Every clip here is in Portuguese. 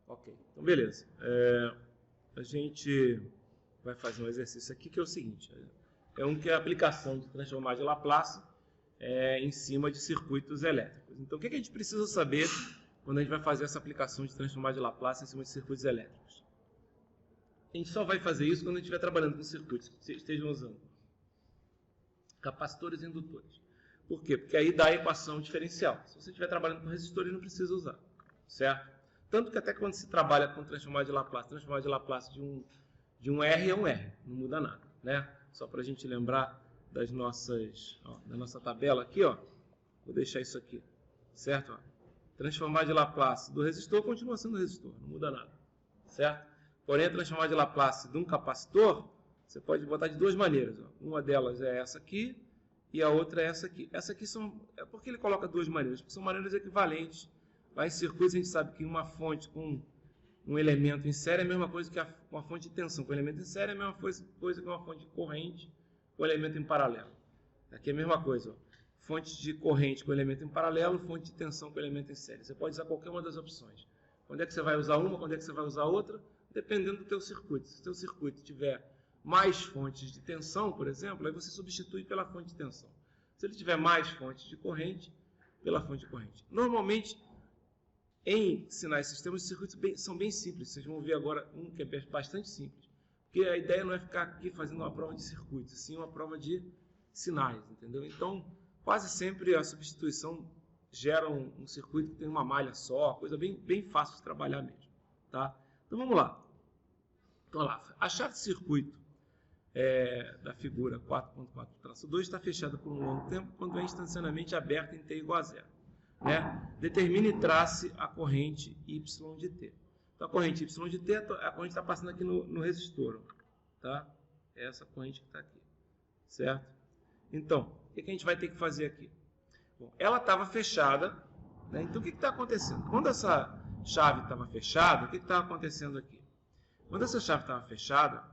Ok, então beleza. A gente vai fazer um exercício aqui que é o seguinte. É um que é a aplicação de transformar de Laplace em cima de circuitos elétricos. Então o que a gente precisa saber quando a gente vai fazer essa aplicação de transformar de Laplace em cima de circuitos elétricos? A gente só vai fazer isso quando a gente estiver trabalhando com circuitos que estejam usando capacitores e indutores. Por quê? Porque aí dá a equação diferencial. Se você estiver trabalhando com resistores, não precisa usar, certo? Tanto que até quando se trabalha com transformar de Laplace de um R é um R, não muda nada, né? Só para a gente lembrar das nossas, da nossa tabela aqui, ó. Vou deixar isso aqui, certo? Ó. Transformar de Laplace do resistor continua sendo resistor, não muda nada, certo? Porém, transformar de Laplace de um capacitor, você pode botar de duas maneiras. Ó. Uma delas é essa aqui e a outra é essa aqui. Essa aqui é porque ele coloca duas maneiras, porque são maneiras equivalentes. Lá em circuitos a gente sabe que uma fonte com um elemento em série é a mesma coisa que uma fonte de tensão. Com elemento em série é a mesma coisa que uma fonte de corrente com elemento em paralelo. Aqui é a mesma coisa. Ó. Fonte de corrente com elemento em paralelo, fonte de tensão com elemento em série. Você pode usar qualquer uma das opções. Quando é que você vai usar uma, quando é que você vai usar outra? Dependendo do teu circuito. Se o teu circuito tiver mais fontes de tensão, por exemplo, aí você substitui pela fonte de tensão. Se ele tiver mais fontes de corrente, pela fonte de corrente. Normalmente, em sinais e sistemas, os circuitos são bem simples. Vocês vão ver agora um que é bastante simples. Porque a ideia não é ficar aqui fazendo uma prova de circuitos, sim uma prova de sinais, entendeu? Então, quase sempre a substituição gera um circuito que tem uma malha só, coisa bem fácil de trabalhar mesmo, tá? Então, vamos lá. Então, lá, a chave de circuito da figura 4.4-2 está fechada por um longo tempo quando é instantaneamente aberta em t igual a zero. Né? Determine e trace a corrente Y de t. Então, a corrente Y de t, a corrente está passando aqui no resistor. Tá? É essa corrente que está aqui. Certo? Então, o que a gente vai ter que fazer aqui? Bom, ela estava fechada. Né? Então, o que está acontecendo? Quando essa chave estava fechada, o que estava acontecendo aqui? Quando essa chave estava fechada,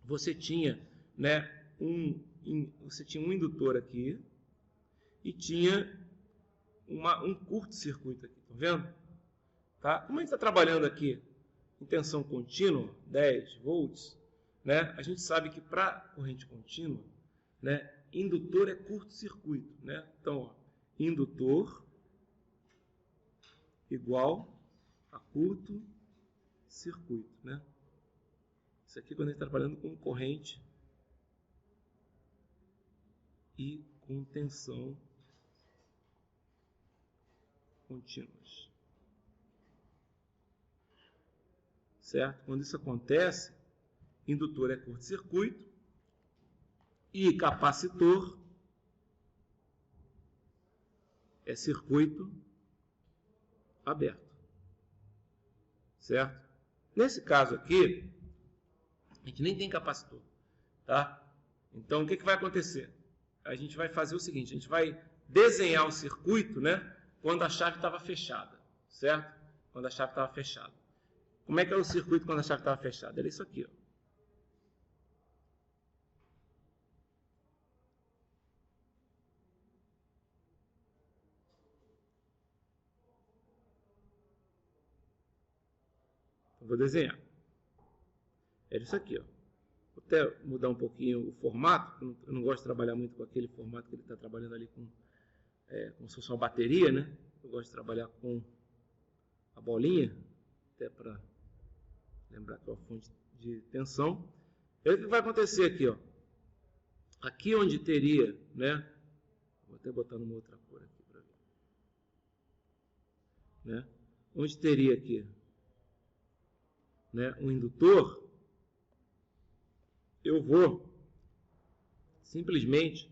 você tinha, né, um indutor aqui e tinha um curto-circuito aqui, estão vendo? Tá? Como a gente está trabalhando aqui em tensão contínua, 10 volts, né, a gente sabe que para corrente contínua, né, indutor é curto-circuito. Né? Então, ó, indutor igual a curto-circuito. Né? Isso aqui quando a gente está trabalhando com corrente e com tensão contínuas. Certo? Quando isso acontece, indutor é curto-circuito e capacitor é circuito aberto. Certo? Nesse caso aqui, a gente nem tem capacitor. Tá? Então, o que vai acontecer? A gente vai fazer o seguinte, a gente vai desenhar o circuito, né, quando a chave estava fechada, certo? Quando a chave estava fechada. Como é que é o circuito quando a chave estava fechada? Era isso aqui, ó. Eu vou desenhar. Era isso aqui, ó. Vou até mudar um pouquinho o formato. Eu não gosto de trabalhar muito com aquele formato que ele está trabalhando ali como se fosse uma bateria, né? Eu gosto de trabalhar com a bolinha, até para lembrar que é uma fonte de tensão. E o que vai acontecer aqui, ó? Aqui onde teria, né? Vou até botar numa outra cor aqui para ver. Né? Onde teria aqui, né, um indutor, eu vou simplesmente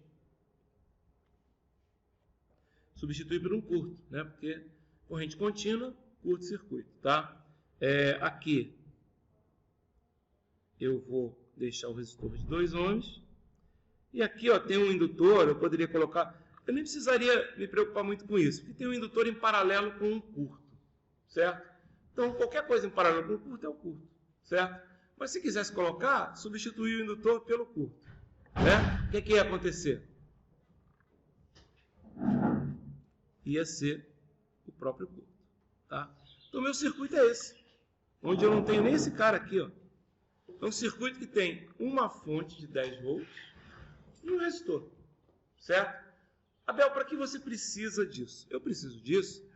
substituir por um curto, né? Porque corrente contínua, curto-circuito, tá? Aqui eu vou deixar o resistor de 2 ohms e aqui, ó, tem um indutor, eu poderia colocar, eu nem precisaria me preocupar muito com isso, porque tem um indutor em paralelo com um curto, certo? Então, qualquer coisa em paralelo com o curto é o curto, certo? Mas se quisesse colocar, substituir o indutor pelo curto, né? O que ia acontecer? Ia ser o próprio curto, tá? Então, meu circuito é esse, onde eu não tenho nem esse cara aqui, ó. É um circuito que tem uma fonte de 10 volts e um resistor, certo? Abel, para que você precisa disso? Eu preciso disso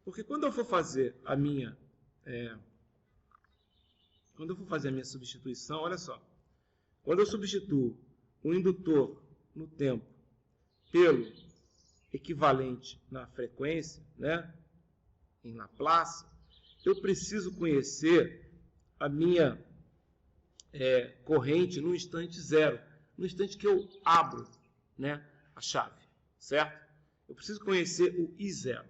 porque quando eu for fazer a minha substituição, olha só, quando eu substituo um indutor no tempo pelo equivalente na frequência, né, em Laplace, eu preciso conhecer a minha corrente no instante zero, no instante que eu abro, né, a chave, certo? Eu preciso conhecer o I0,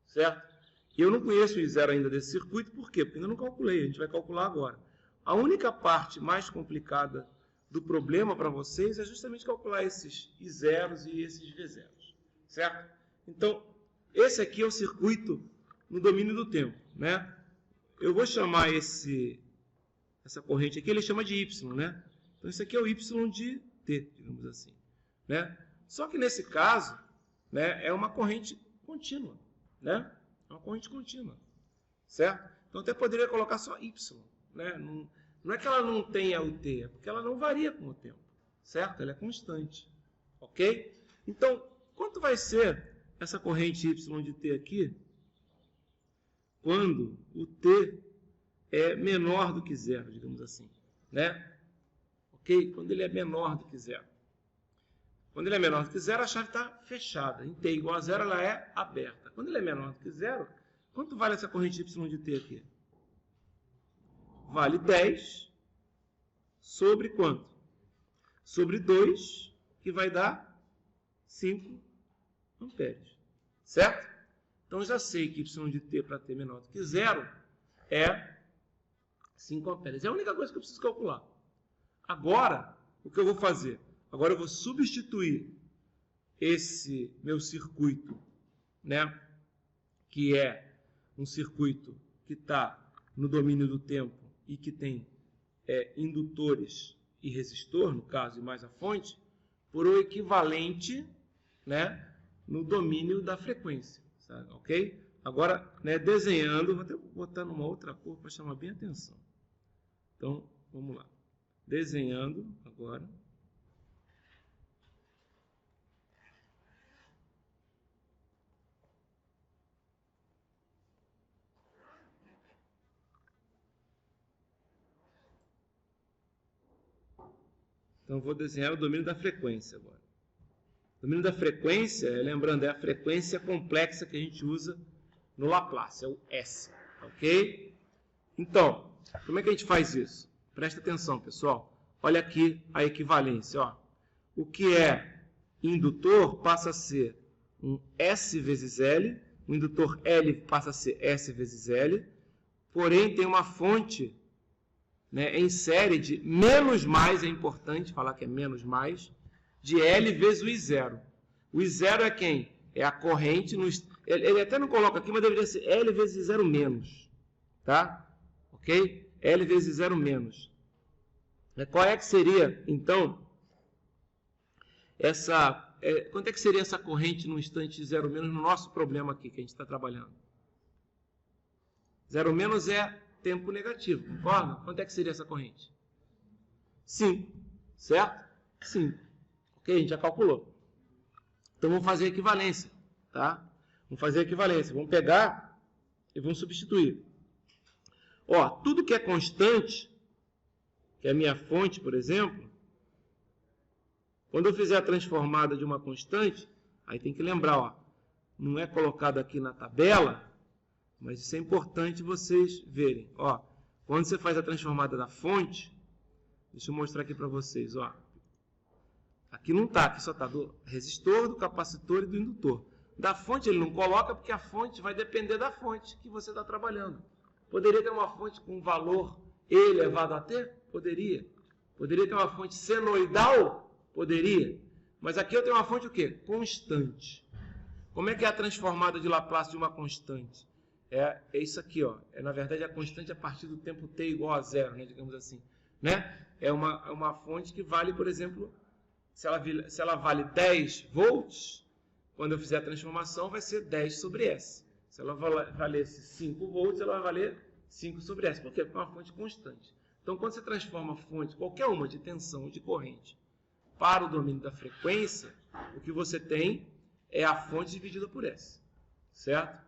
certo? E eu não conheço o I0 ainda desse circuito, por quê? Porque ainda não calculei, a gente vai calcular agora. A única parte mais complicada do problema para vocês é justamente calcular esses I0s e esses V0s, certo? Então, esse aqui é o circuito no domínio do tempo, né? Eu vou chamar essa corrente aqui, ele chama de Y, né? Então, isso aqui é o Y de T, digamos assim, né? Só que nesse caso, né, é uma corrente contínua, né? É uma corrente contínua, certo? Então, até poderia colocar só Y, né? Não é que ela não tenha o T, é porque ela não varia com o tempo, certo? Ela é constante, ok? Então, quanto vai ser essa corrente Y de T aqui quando o T é menor do que zero, digamos assim, né? Ok? Quando ele é menor do que zero. Quando ele é menor do que zero, a chave está fechada. Em T igual a zero, ela é aberta. Quando ele é menor do que zero, quanto vale essa corrente Y de T aqui? Vale 10 sobre quanto? Sobre 2, que vai dar 5 amperes. Certo? Então, já sei que Y de T para T menor do que zero é 5 amperes. É a única coisa que eu preciso calcular. Agora, o que eu vou fazer? Agora eu vou substituir esse meu circuito, né, que é um circuito que está no domínio do tempo e que tem indutores e resistor, no caso, e mais a fonte, por o equivalente, né, no domínio da frequência, sabe? Ok? Agora, né, desenhando, vou até botar numa outra cor para chamar bem a atenção. Então, vamos lá. Desenhando agora. Então, vou desenhar o domínio da frequência agora. O domínio da frequência, lembrando, é a frequência complexa que a gente usa no Laplace, é o S, ok? Então, como é que a gente faz isso? Presta atenção, pessoal. Olha aqui a equivalência, ó. O que é indutor passa a ser um S vezes L, o indutor L passa a ser S vezes L, porém tem uma fonte, né, em série de menos mais, é importante falar que é menos mais, de L vezes o I0. O I0 é quem? É a corrente, ele até não coloca aqui, mas deveria ser L vezes I0 menos, tá? Ok? L vezes I0 menos. Qual é que seria, então, quanto é que seria essa corrente no instante de 0 menos no nosso problema aqui, que a gente está trabalhando? 0 menos é tempo negativo, concorda? Quanto é que seria essa corrente? 5, certo? 5. Ok, a gente já calculou. Então, vamos fazer a equivalência, tá? Vamos fazer a equivalência. Vamos pegar e vamos substituir. Ó, tudo que é constante, que é a minha fonte, por exemplo, quando eu fizer a transformada de uma constante, aí tem que lembrar, ó, não é colocado aqui na tabela, mas isso é importante vocês verem. Ó, quando você faz a transformada da fonte, deixa eu mostrar aqui para vocês. Ó, aqui não está, aqui só está do resistor, do capacitor e do indutor. Da fonte ele não coloca porque a fonte vai depender da fonte que você está trabalhando. Poderia ter uma fonte com valor E elevado a T? Poderia. Poderia ter uma fonte senoidal? Poderia. Mas aqui eu tenho uma fonte o quê? Constante. Como é que é a transformada de Laplace de uma constante? É isso aqui, ó. Na verdade, a constante a partir do tempo t igual a zero, né, digamos assim. Né? É uma fonte que vale, por exemplo, se ela vale 10 volts, quando eu fizer a transformação, vai ser 10 sobre S. Se ela valesse 5 volts, ela vai valer 5 sobre S. Por quê? Porque é uma fonte constante. Então, quando você transforma a fonte, qualquer uma de tensão ou de corrente, para o domínio da frequência, o que você tem é a fonte dividida por S. Certo?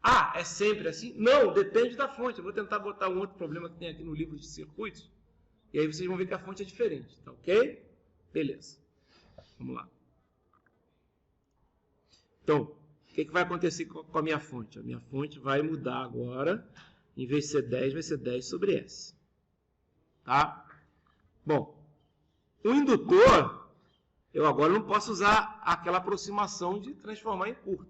Ah, é sempre assim? Não, depende da fonte. Eu vou tentar botar um outro problema que tem aqui no livro de circuitos. E aí vocês vão ver que a fonte é diferente. Tá ok? Beleza. Vamos lá. Então, o que vai acontecer com a minha fonte? A minha fonte vai mudar agora. Em vez de ser 10, vai ser 10 sobre S. Tá? Bom, o indutor, eu agora não posso usar aquela aproximação de transformar em curto.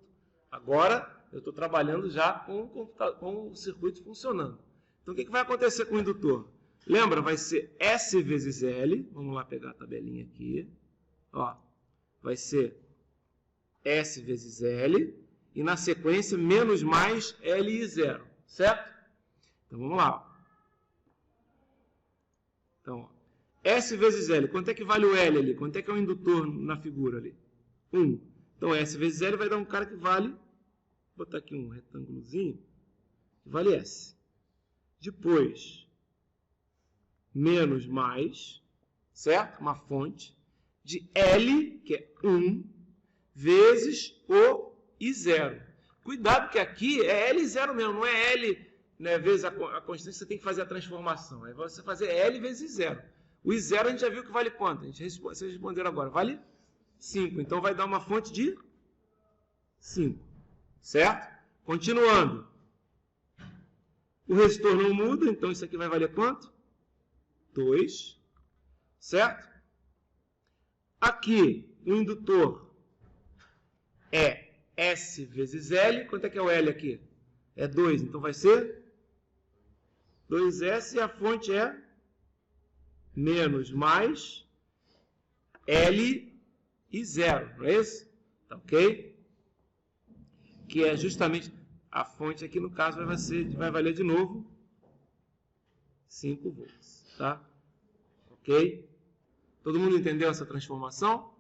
Agora, eu estou trabalhando já com o circuito funcionando. Então, o que vai acontecer com o indutor? Lembra, vai ser S vezes L. Vamos lá pegar a tabelinha aqui. Ó, vai ser S vezes L. E na sequência, menos mais Li0. Certo? Então, vamos lá. Então, ó, S vezes L. Quanto é que vale o L ali? Quanto é que é o indutor na figura ali? 1. Então, S vezes L vai dar um cara que vale... Vou botar aqui um retângulozinho. Que vale S. Depois, menos mais, certo? Uma fonte de L, que é 1, vezes o I0. Cuidado que aqui é L0 mesmo, não é L, né, vezes a constante, você tem que fazer a transformação. É você fazer L vezes I0. O I0 a gente já viu que vale quanto? Vocês responderam agora. Vale 5. Então vai dar uma fonte de 5. Certo? Continuando. O resistor não muda, então isso aqui vai valer quanto? 2. Certo? Aqui, o indutor é S vezes L. Quanto é que é o L aqui? É 2, então vai ser 2S e a fonte é menos mais L e 0, não é isso? Tá ok? Que é justamente a fonte aqui, no caso, vai valer de novo 5 volts, tá? Ok? Todo mundo entendeu essa transformação?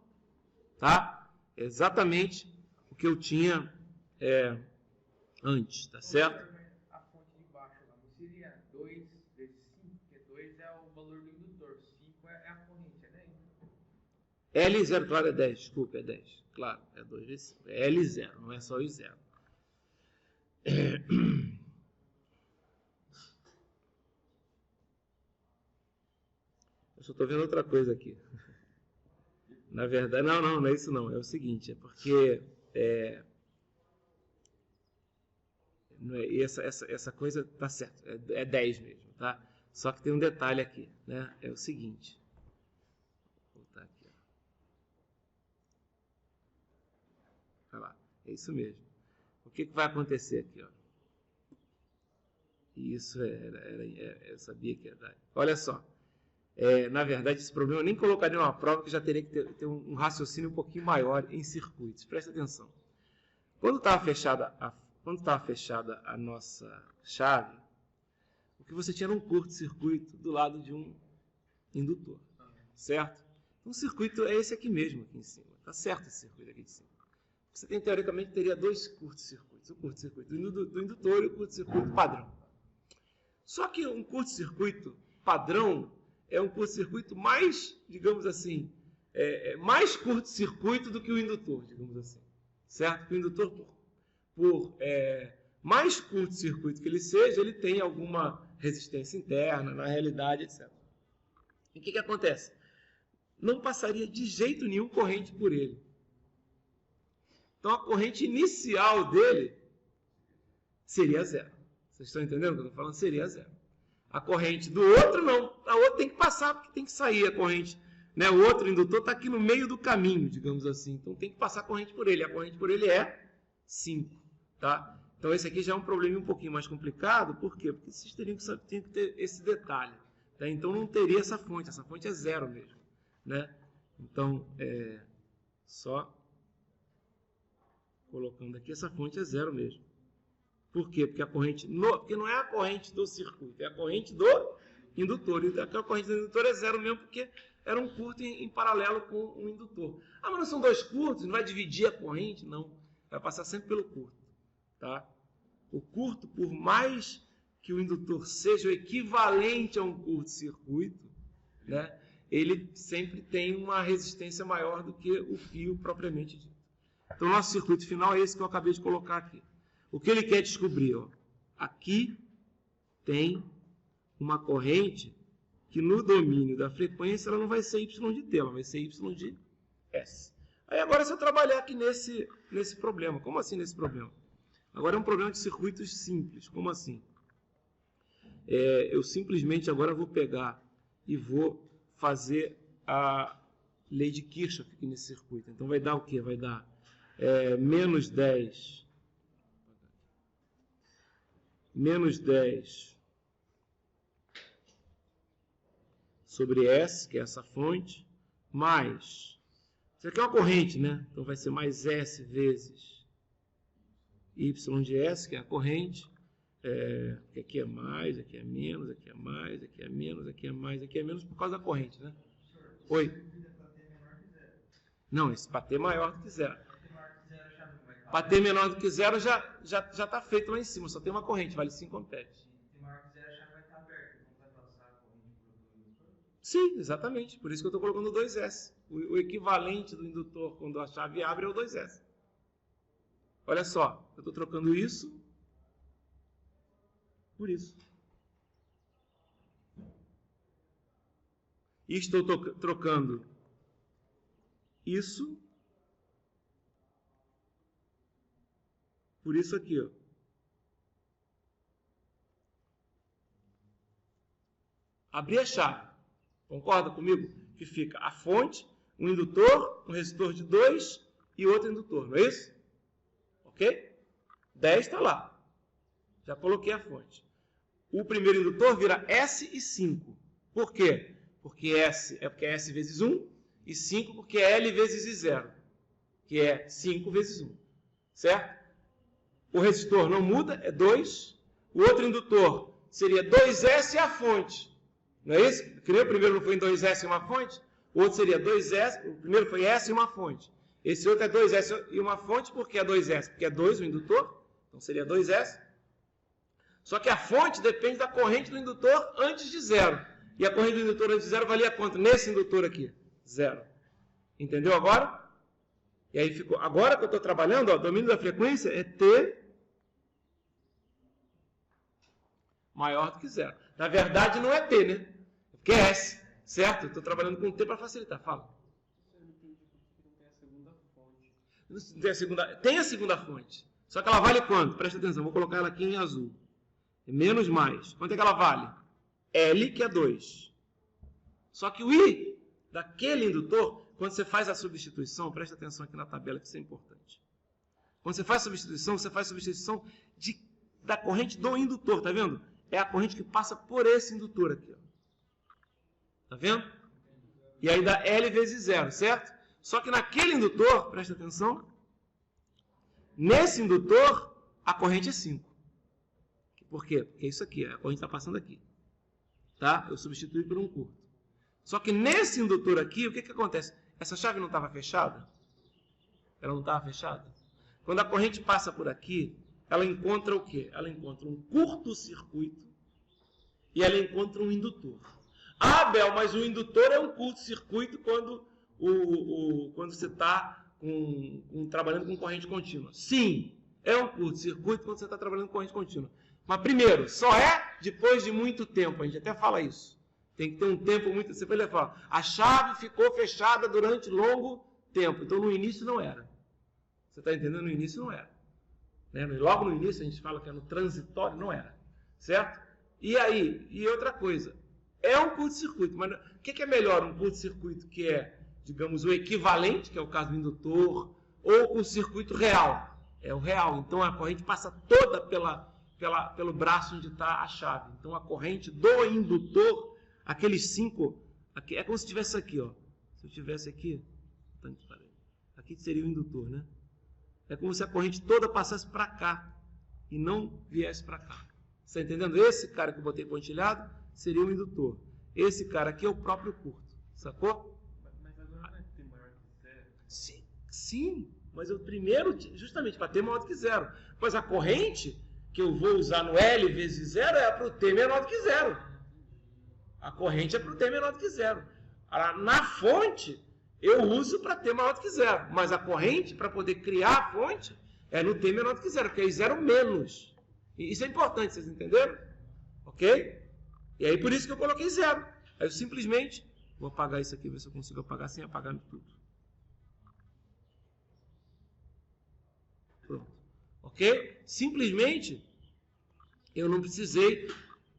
Tá? É exatamente o que eu tinha antes, tá certo? A fonte de baixo lá não seria 2 vezes 5, porque 2 é o valor do indutor, 5 é a corrente, né? L0, claro, é 10, desculpa, é 10. Claro, é 2 vezes 5. É L0, não é só I0. Eu só estou vendo outra coisa aqui. Na verdade, não é isso não. É o seguinte, é porque essa coisa tá certo, é 10 mesmo, tá? Só que tem um detalhe aqui, né? É o seguinte. Vou voltar aqui, ó. Olha lá, é isso mesmo. O que vai acontecer aqui, ó? Isso eu sabia que ia dar. Olha só. Na verdade, esse problema eu nem colocaria numa prova, que já teria que ter um raciocínio um pouquinho maior em circuitos. Presta atenção. Quando estava fechada a nossa chave, o que você tinha era um curto-circuito do lado de um indutor. Certo? Então, o circuito é esse aqui mesmo, aqui em cima. Está certo esse circuito aqui de cima. Você tem, teoricamente, teria dois curto-circuitos. O curto-circuito do indutor e o curto-circuito padrão. Só que um curto-circuito padrão é um curto-circuito mais, digamos assim, mais curto-circuito do que o indutor, digamos assim. Certo? O indutor, por mais curto-circuito que ele seja, ele tem alguma resistência interna, na realidade, etc. E o que acontece? Não passaria de jeito nenhum corrente por ele. Então, a corrente inicial dele seria zero. Vocês estão entendendo o que eu estou falando? Seria zero. A corrente do outro, não. A outra tem que passar, porque tem que sair a corrente. Né? O outro indutor está aqui no meio do caminho, digamos assim. Então, tem que passar a corrente por ele. A corrente por ele é 5. Tá? Então, esse aqui já é um problema um pouquinho mais complicado. Por quê? Porque vocês teriam que ter esse detalhe. Tá? Então, não teria essa fonte. Essa fonte é zero mesmo. Né? Então, só colocando aqui, essa fonte é zero mesmo. Por quê? Porque a corrente, porque não é a corrente do circuito, é a corrente do indutor. E a corrente do indutor é zero mesmo, porque era um curto em paralelo com um indutor. Ah, mas não são dois curtos, não vai dividir a corrente? Não, vai passar sempre pelo curto. Tá? O curto, por mais que o indutor seja o equivalente a um curto-circuito, né, ele sempre tem uma resistência maior do que o fio propriamente dito. Então, o nosso circuito final é esse que eu acabei de colocar aqui. O que ele quer descobrir? Ó, aqui tem uma corrente que no domínio da frequência ela não vai ser Y de T, ela vai ser Y de S. Aí agora se eu trabalhar aqui nesse problema, como assim nesse problema? Agora é um problema de circuitos simples, como assim? Eu simplesmente agora vou pegar e vou fazer a lei de Kirchhoff aqui nesse circuito. Então vai dar o quê? Vai dar menos 10 sobre S, que é essa fonte, mais, isso aqui é uma corrente, né? Então vai ser mais S vezes Y de S, que é a corrente, aqui é mais, aqui é menos, aqui é mais, aqui é menos, aqui é mais, aqui é menos, por causa da corrente, né? Oi? Não, esse para T maior do que zero. Para T menor do que zero já está feito lá em cima, só tem uma corrente, vale 5 amperes. Sim, exatamente. Por isso que eu estou colocando 2S. O equivalente do indutor quando a chave abre é o 2S. Olha só, eu estou trocando isso por isso. E estou trocando isso por isso aqui, ó. Abri a chave. Concorda comigo? Que fica a fonte, um indutor, um resistor de 2 e outro indutor, não é isso? Ok? 10 está lá. Já coloquei a fonte. O primeiro indutor vira S e 5. Por quê? Porque S é vezes 1 e 5 porque é L vezes I0, que é 5 vezes 1. Certo? O resistor não muda, é 2. O outro indutor seria 2S e a fonte. Não é isso? O primeiro não foi em 2S e uma fonte? O outro seria 2S, o primeiro foi S e uma fonte. Esse outro é 2S e uma fonte, por que é 2S? Porque é 2 o indutor, então seria 2S. Só que a fonte depende da corrente do indutor antes de zero. E a corrente do indutor antes de zero valia quanto? Nesse indutor aqui, 0. Entendeu agora? E aí ficou. Agora que eu estou trabalhando, ó, domínio da frequência é T maior do que 0. Na verdade não é T, né? Porque é S, certo? Estou trabalhando com T para facilitar. Fala. Tem a segunda fonte. Só que ela vale quanto? Presta atenção, vou colocar ela aqui em azul. Menos mais. Quanto é que ela vale? L, que é 2. Só que o I daquele indutor, quando você faz a substituição, presta atenção aqui na tabela que isso é importante. Quando você faz a substituição da corrente do indutor, tá vendo? É a corrente que passa por esse indutor aqui, ó. Tá vendo? E aí dá L vezes 0, certo? Só que naquele indutor, presta atenção, nesse indutor, a corrente é 5. Por quê? Porque é isso aqui, a corrente está passando aqui. Tá? Eu substituí por um curto. Só que nesse indutor aqui, o que acontece? Essa chave não estava fechada? Ela não estava fechada? Quando a corrente passa por aqui, ela encontra o quê? Ela encontra um curto-circuito e ela encontra um indutor. Ah, Bel, mas o indutor é um curto-circuito quando você está trabalhando com corrente contínua. Sim, é um curto-circuito quando você está trabalhando com corrente contínua. Mas primeiro, só é depois de muito tempo. A gente até fala isso. Tem que ter um tempo muito... Você vai falar, a chave ficou fechada durante longo tempo. Então, no início não era. Você está entendendo? No início não era. Né? Logo no início, a gente fala que é no transitório, não era. Certo? E aí, e outra coisa, é um curto-circuito. Mas o que é melhor? Um curto-circuito que é, digamos, o equivalente, que é o caso do indutor, ou um circuito real? É o real. Então, a corrente passa toda pelo braço onde está a chave. Então, a corrente do indutor, aqueles 5, aqui, é como se tivesse aqui, ó. Se eu tivesse aqui, aqui seria o indutor, né? É como se a corrente toda passasse para cá e não viesse para cá. Você está entendendo? Esse cara que eu botei pontilhado seria o indutor. Esse cara aqui é o próprio curto. Sacou? Mas agora não é T maior que 0? Sim, mas o primeiro, justamente para T maior do que 0. Pois a corrente que eu vou usar no L vezes 0 é para o T menor do que 0. A corrente é para o T menor do que 0. Na fonte, eu uso para T maior do que 0. Mas a corrente, para poder criar a fonte, é no T menor do que 0, porque é 0 menos. E isso é importante, vocês entenderam? Ok? E aí por isso que eu coloquei 0. Aí eu simplesmente vou apagar isso aqui, ver se eu consigo apagar sem apagar tudo. Pronto. Ok? Simplesmente eu não precisei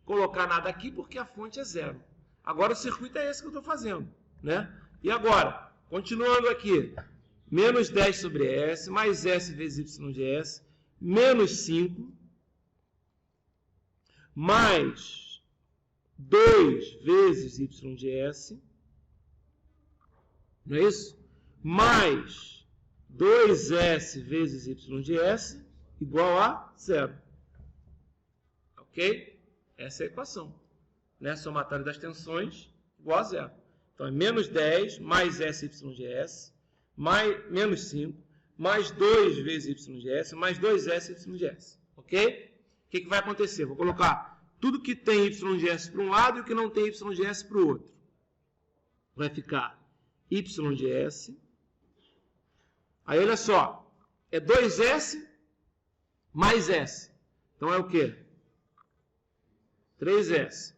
colocar nada aqui porque a fonte é 0. Agora o circuito é esse que eu estou fazendo, né? E agora, continuando aqui, menos 10 sobre S, mais S vezes Y de S, menos 5, mais 2 vezes Y de S, não é isso? Mais 2S vezes Y de S, igual a 0. Ok? Essa é a equação. Né? Somatório das tensões igual a 0. Então, é menos 10 mais SY de S, mais, menos 5, mais 2 vezes Y de S, mais 2S Y de S. Ok? O que vai acontecer? Vou colocar tudo que tem Y de S para um lado e o que não tem Y de S para o outro. Vai ficar Y de S. Aí, olha só. É 2S mais S. Então, é o quê? 3S.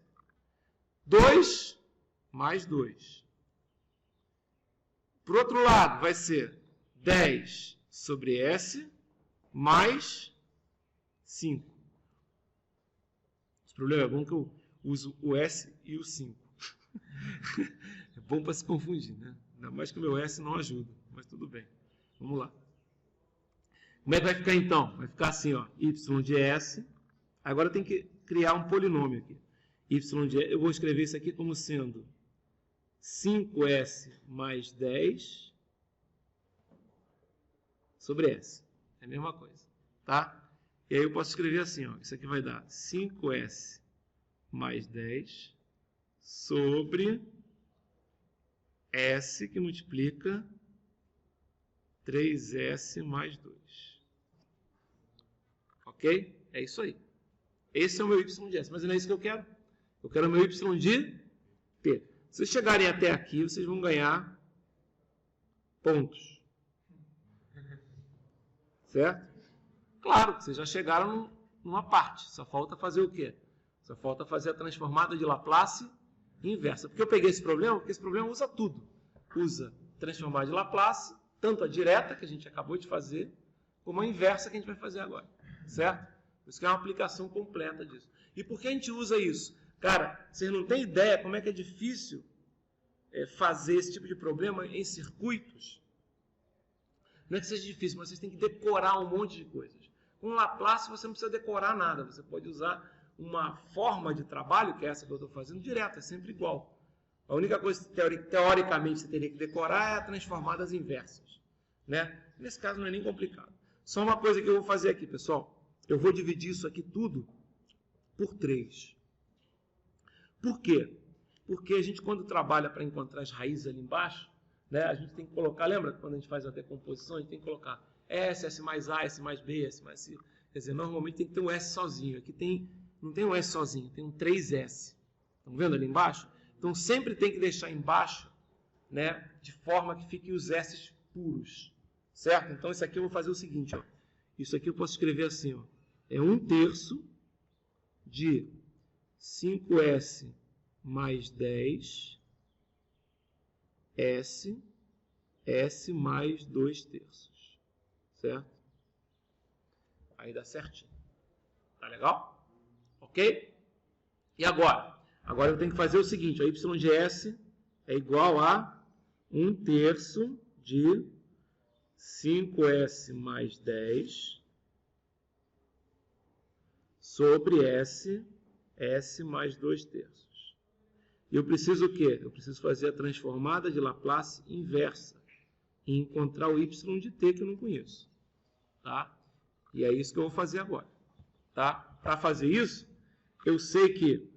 2 mais 2. Para o outro lado, vai ser 10 sobre S mais 5. Esse problema é bom que eu uso o S e o 5. É bom para se confundir, né? Ainda mais que o meu S não ajuda, mas tudo bem. Vamos lá. Como é que vai ficar então? Vai ficar assim, ó, Y de S. Agora tem que criar um polinômio aqui. Y de S, eu vou escrever isso aqui como sendo 5S mais 10 sobre S. É a mesma coisa, tá? E aí eu posso escrever assim, ó. Isso aqui vai dar 5S mais 10 sobre S que multiplica 3S mais 2. Ok? É isso aí. Esse é o meu Y de S, mas não é isso que eu quero. Eu quero o meu Y de T. Se vocês chegarem até aqui, vocês vão ganhar pontos. Certo? Claro, vocês já chegaram numa parte. Só falta fazer o quê? Só falta fazer a transformada de Laplace inversa. Porque eu peguei esse problema, porque esse problema usa tudo. Usa transformada de Laplace, tanto a direta, que a gente acabou de fazer, como a inversa, que a gente vai fazer agora. Certo? Isso que é uma aplicação completa disso. E por que a gente usa isso? Cara, vocês não têm ideia como é que é difícil fazer esse tipo de problema em circuitos. Não é que seja difícil, mas vocês têm que decorar um monte de coisas. Com Laplace você não precisa decorar nada. Você pode usar uma forma de trabalho, que é essa que eu estou fazendo, direta, é sempre igual. A única coisa que teoricamente você teria que decorar é a transformadas inversas. Né? Nesse caso não é nem complicado. Só uma coisa que eu vou fazer aqui, pessoal. Eu vou dividir isso aqui tudo por 3. Por quê? Porque a gente, quando trabalha para encontrar as raízes ali embaixo, né, a gente tem que colocar, lembra quando a gente faz a decomposição, a gente tem que colocar S, S mais A, S mais B, S mais C. Quer dizer, normalmente tem que ter um S sozinho. Aqui não tem um S sozinho, tem um 3S. Estão vendo ali embaixo? Então sempre tem que deixar embaixo, né, de forma que fiquem os S puros. Certo? Então isso aqui eu vou fazer o seguinte, ó. Isso aqui eu posso escrever assim, ó. É 1/3 de 5S mais 10 S mais 2/3. Certo? Aí dá certinho. Tá legal? Ok? E agora? Agora eu tenho que fazer o seguinte, ó, Y de S é igual a 1/3 de 5S mais 10 sobre S mais 2/3. E eu preciso o quê? Eu preciso fazer a transformada de Laplace inversa e encontrar o Y de T que eu não conheço. Tá? E é isso que eu vou fazer agora. Tá? Para fazer isso, eu sei que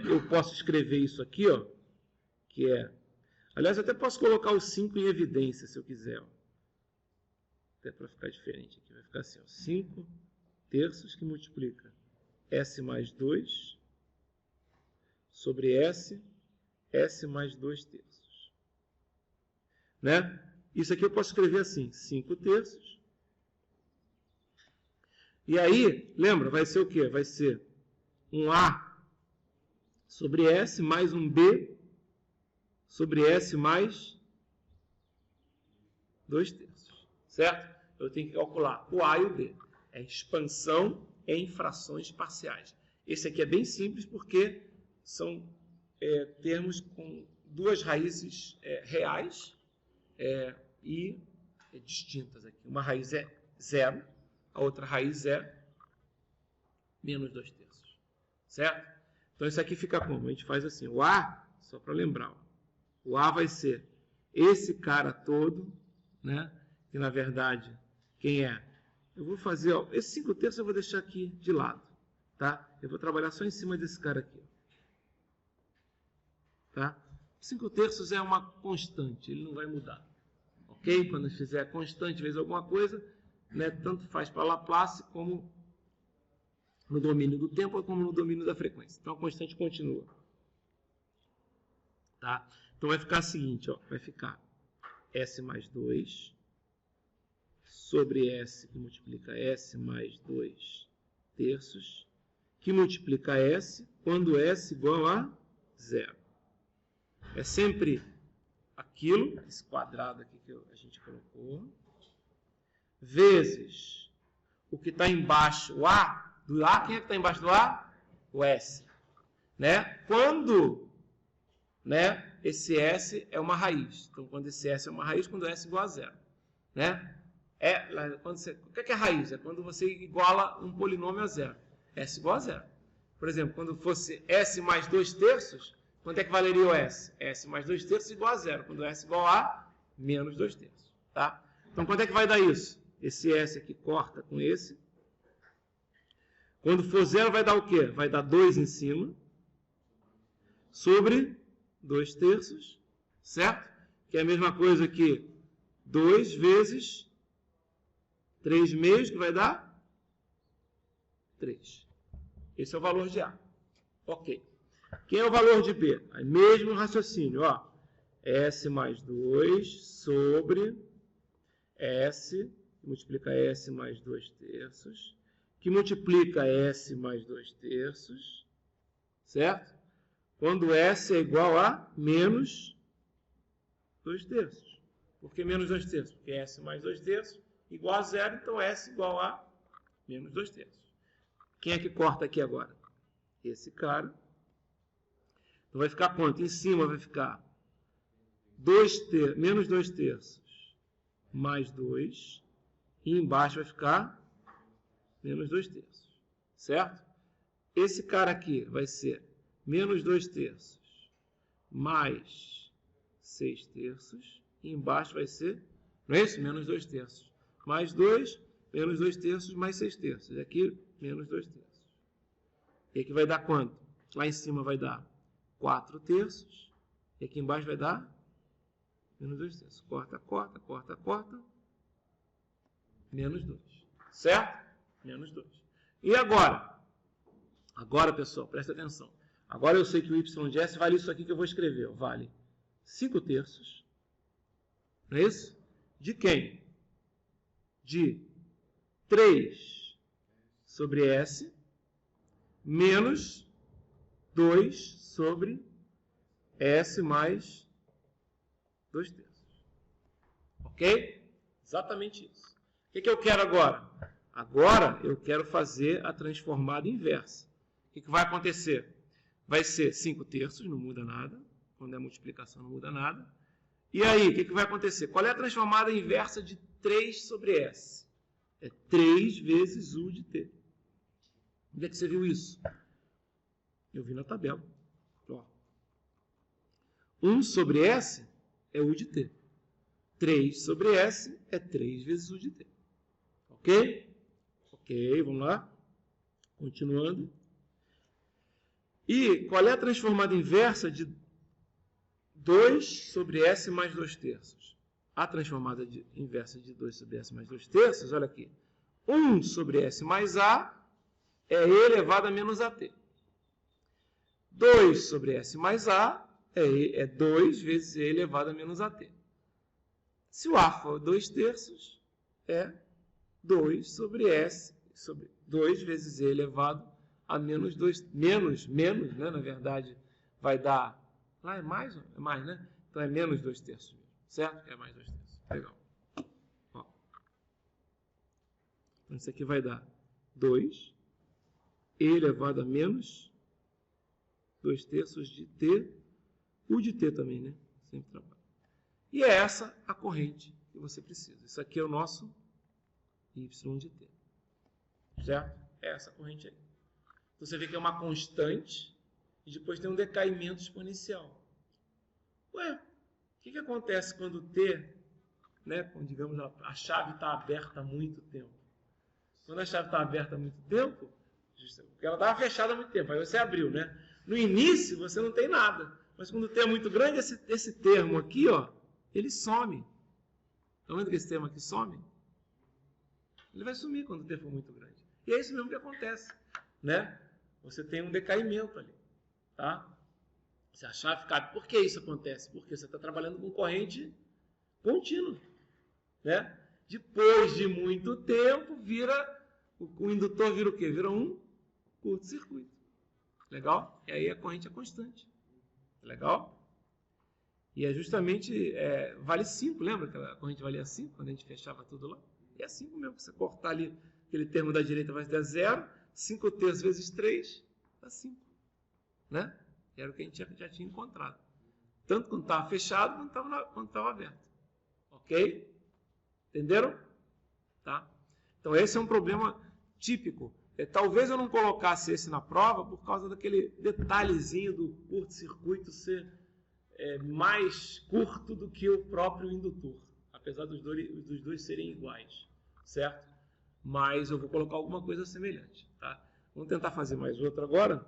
eu posso escrever isso aqui, ó, que é... Aliás, eu até posso colocar o 5 em evidência, se eu quiser. Ó. Até para ficar diferente aqui. Vai ficar assim, ó, 5 terços, que multiplica S mais 2 sobre S mais 2 terços. Né? Isso aqui eu posso escrever assim, 5 terços. E aí, lembra, vai ser o quê? Vai ser um A sobre S mais um B sobre S mais 2 terços. Certo? Eu tenho que calcular o A e o B. É expansão em frações parciais. Esse aqui é bem simples porque são termos com duas raízes reais e distintas aqui. Uma raiz é 0, a outra raiz é menos 2 terços. Certo? Então isso aqui fica como? A gente faz assim, o A, só para lembrar, o A vai ser esse cara todo, né? Que na verdade, quem é? Eu vou fazer, ó, esse 5 terços eu vou deixar aqui de lado, tá? Eu vou trabalhar só em cima desse cara aqui. Tá? 5 terços é uma constante, ele não vai mudar. Ok? Quando fizer constante vezes alguma coisa, né, tanto faz para Laplace como no domínio do tempo como no domínio da frequência. Então a constante continua. Tá? Então vai ficar o seguinte, ó, vai ficar S mais 2 sobre S que multiplica S mais 2 terços, que multiplica S quando S igual a 0. É sempre aquilo, esse quadrado aqui que a gente colocou, vezes o que está embaixo, o A. Do A, quem é que está embaixo do A? O S. Né? Quando, né, esse S é uma raiz. Então, quando esse S é uma raiz, quando S é igual a 0. Né? O que é raiz? É quando você iguala um polinômio a 0. S igual a 0. Por exemplo, quando fosse S mais 2 terços, quanto é que valeria o S? S mais 2 terços igual a 0. Quando S igual a menos 2 terços. Tá? Então, quanto é que vai dar isso? Esse S aqui corta com esse. Quando for 0, vai dar o quê? Vai dar 2 em cima. Sobre 2 terços. Certo? Que é a mesma coisa que 2 vezes 3 meios, que vai dar 3. Esse é o valor de A. Ok. Quem é o valor de B? Aí, mesmo raciocínio, ó. S mais 2 sobre S, que multiplica S mais 2 terços, que multiplica S mais 2 terços, certo? Quando S é igual a menos 2 terços. Por que menos 2 terços? Porque S mais 2 terços igual a 0, então S igual a menos 2 terços. Quem é que corta aqui agora? Esse cara. Então vai ficar quanto? Em cima vai ficar menos 2 terços mais 2. E embaixo vai ficar menos 2 terços. Certo? Esse cara aqui vai ser menos 2 terços mais 6 terços. E embaixo vai ser, não é isso? Menos 2 terços. Mais 2, menos 2 terços mais 6 terços. Aqui, menos 2 terços. E aqui vai dar quanto? Lá em cima vai dar 4 terços. E aqui embaixo vai dar menos 2 terços. Corta, corta, corta, corta. Menos 2. Certo? Menos 2. E agora? Agora, pessoal, presta atenção. Agora eu sei que o y de S vale isso aqui que eu vou escrever. Vale 5 terços. Não é isso? De quem? De 3 sobre S menos 2 sobre S mais 2 terços. Ok? Exatamente isso. O que eu quero agora? Agora eu quero fazer a transformada inversa. O que vai acontecer? Vai ser 5 terços, não muda nada. Quando é multiplicação, não muda nada. E aí, o que vai acontecer? Qual é a transformada inversa de 3 sobre S? É 3 vezes U de T. Onde é que você viu isso? Eu vi na tabela. Ó. 1 sobre S é U de T. 3 sobre S é 3 vezes U de T. Ok? Ok, vamos lá. Continuando. E qual é a transformada inversa de 2 sobre S mais 2 terços? A transformada inversa de 2 sobre S mais 2 terços, olha aqui. 1 sobre S mais A é E elevado a menos AT. 2 sobre S mais A é 2 vezes E elevado a menos AT. Se o A for 2/3, é 2 sobre S, sobre 2 vezes E elevado a menos 2, menos, né? Na verdade, vai dar, lá é mais, né? Então é menos 2/3, certo? É mais 2/3. Legal. Ó. Então isso aqui vai dar 2, E elevado a menos 2/3 de T, o de T também, né? Sempre trabalha. E é essa a corrente que você precisa. Isso aqui é o nosso Y de T. Certo? É essa corrente aí. Então você vê que é uma constante e depois tem um decaimento exponencial. Ué, o que acontece quando T, né, quando, digamos, a chave está aberta há muito tempo? Quando a chave está aberta há muito tempo, porque ela estava fechada há muito tempo, aí você abriu, né? No início você não tem nada, mas quando o T é muito grande, esse termo aqui, ó, ele some. Estão vendo que esse termo aqui some? Ele vai sumir quando o T for muito grande. E é isso mesmo que acontece, né? Você tem um decaimento ali, tá? Se a chave cabe, por que isso acontece? Porque você está trabalhando com corrente contínua, né? Depois de muito tempo, o indutor vira o quê? Vira um curto-circuito. Legal? E aí a corrente é constante. Legal? E é justamente, vale 5, lembra que a corrente valia 5 quando a gente fechava tudo lá? E é 5 mesmo, que você cortar ali, aquele termo da direita vai dar 0, 5/3 vezes 3 dá 5, né? Era o que a gente já tinha encontrado. Tanto quando estava fechado, quando estava aberto. Ok? Entenderam? Tá? Então esse é um problema típico. Talvez eu não colocasse esse na prova por causa daquele detalhezinho do curto-circuito ser mais curto do que o próprio indutor. Apesar dos dois serem iguais. Certo? Mas eu vou colocar alguma coisa semelhante. Tá? Vamos tentar fazer mais outra agora.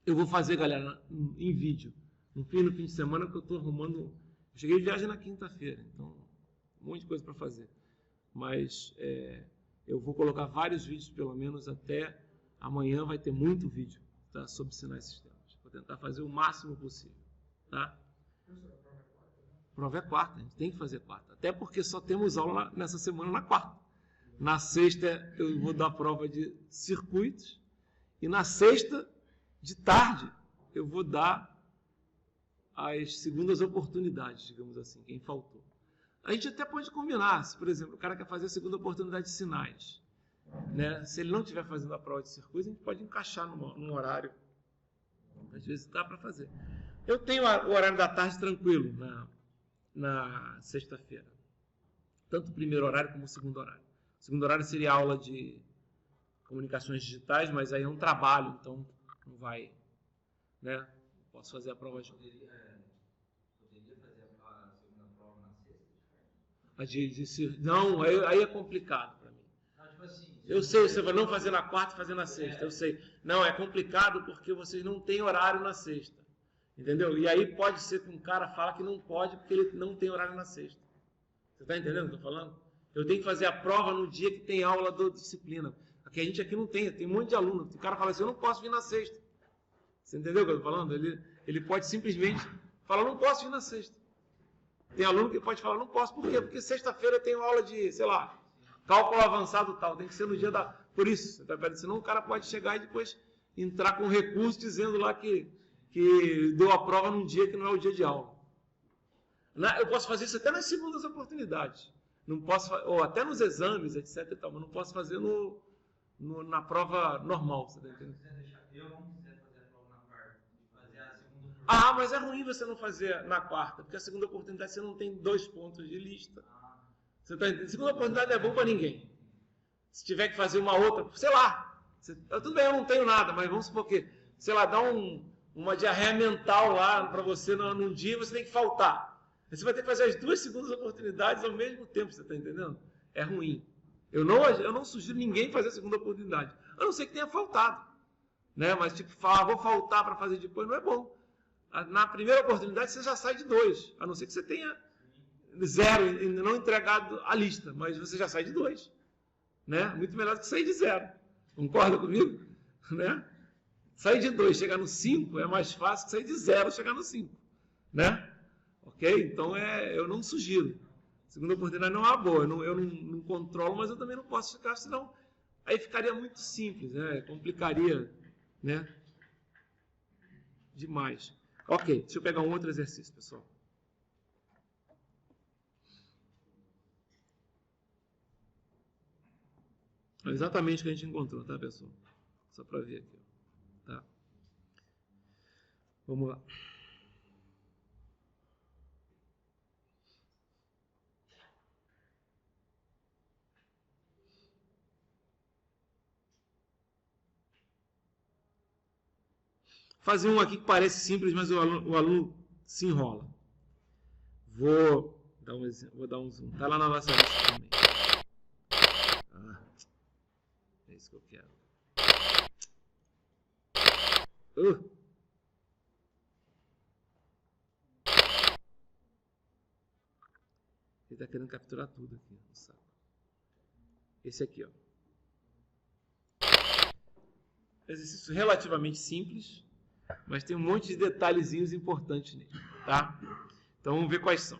Eu vou fazer, galera, em vídeo. No fim de semana que eu estou arrumando. Eu cheguei de viagem na quinta-feira, então um monte de coisa para fazer. Mas eu vou colocar vários vídeos, pelo menos até amanhã vai ter muito vídeo, tá, sobre sinais sistêmicos. Vou tentar fazer o máximo possível. Tá? Prova é quarta, a gente tem que fazer quarta. Até porque só temos aula nessa semana na quarta. Na sexta eu vou dar prova de circuitos. E na sexta, de tarde, eu vou dar as segundas oportunidades, digamos assim, quem faltou. A gente até pode combinar, se, por exemplo, o cara quer fazer a segunda oportunidade de sinais. Né? Se ele não estiver fazendo a prova de circuitos, a gente pode encaixar num horário. Às vezes dá para fazer. Eu tenho o horário da tarde tranquilo na sexta-feira. Tanto o primeiro horário como o segundo horário. O segundo horário seria aula de comunicações digitais, mas aí é um trabalho, então não vai, né? Posso fazer a prova de... Poderia fazer a segunda prova na sexta? Não, aí é complicado para mim. Não, tipo assim, eu sei, você vai não fazer na quarta e fazer na sexta, eu sei. Não, é complicado porque vocês não têm horário na sexta. Entendeu? E aí pode ser que um cara fala que não pode porque ele não tem horário na sexta. Você está entendendo o que eu estou falando? Eu tenho que fazer a prova no dia que tem aula da disciplina. Aqui a gente aqui não tem um monte de aluno. O cara fala assim, eu não posso vir na sexta. Você entendeu o que eu estou falando? Ele pode simplesmente falar, não posso vir na sexta. Tem aluno que pode falar, não posso. Por quê? Porque sexta-feira eu tenho aula de, sei lá, cálculo avançado tal. Tem que ser no dia da... Por isso, senão o cara pode chegar e depois entrar com recurso dizendo lá que deu a prova num dia que não é o dia de aula. Eu posso fazer isso até nas segundas oportunidades. Não posso, ou até nos exames, etc. E tal, mas não posso fazer na prova normal. Você tá entendendo? Eu não quiser fazer a prova na quarta, fazer a segunda oportunidade. Ah, mas é ruim você não fazer na quarta, porque a segunda oportunidade você não tem 2 pontos de lista. Você tá entendendo? A segunda oportunidade não é bom para ninguém. Se tiver que fazer uma outra, sei lá. Tudo bem, eu não tenho nada, mas vamos supor que, sei lá, dá uma diarreia mental lá para você num dia, você tem que faltar. Você vai ter que fazer as 2 segundas oportunidades ao mesmo tempo, você está entendendo? É ruim. Eu não sugiro ninguém fazer a segunda oportunidade, a não ser que tenha faltado. Né? Mas tipo, falar, vou faltar para fazer depois, não é bom. Na primeira oportunidade você já sai de 2, a não ser que você tenha 0 e não entregado a lista, mas você já sai de 2. né? Muito melhor do que sair de 0. Concorda comigo? Né? Sair de 2, chegar no 5 é mais fácil que sair de 0 chegar no 5. Né? Ok? Então, eu não sugiro. Segunda oportunidade não é uma boa. Eu não controlo, mas eu também não posso ficar, senão aí ficaria muito simples, né? Complicaria, né? Demais. Ok, deixa eu pegar um outro exercício, pessoal. É exatamente o que a gente encontrou, tá, pessoal? Só para ver aqui. Tá. Vamos lá. Fazer um aqui que parece simples, mas o aluno se enrola. Vou dar um exemplo, vou dar um zoom. Tá lá na nossa lista também. É isso que eu quero. Ele está querendo capturar tudo aqui no saco. Esse aqui, ó. Exercício relativamente simples, mas tem um monte de detalhezinhos importantes nele, tá? Então vamos ver quais são.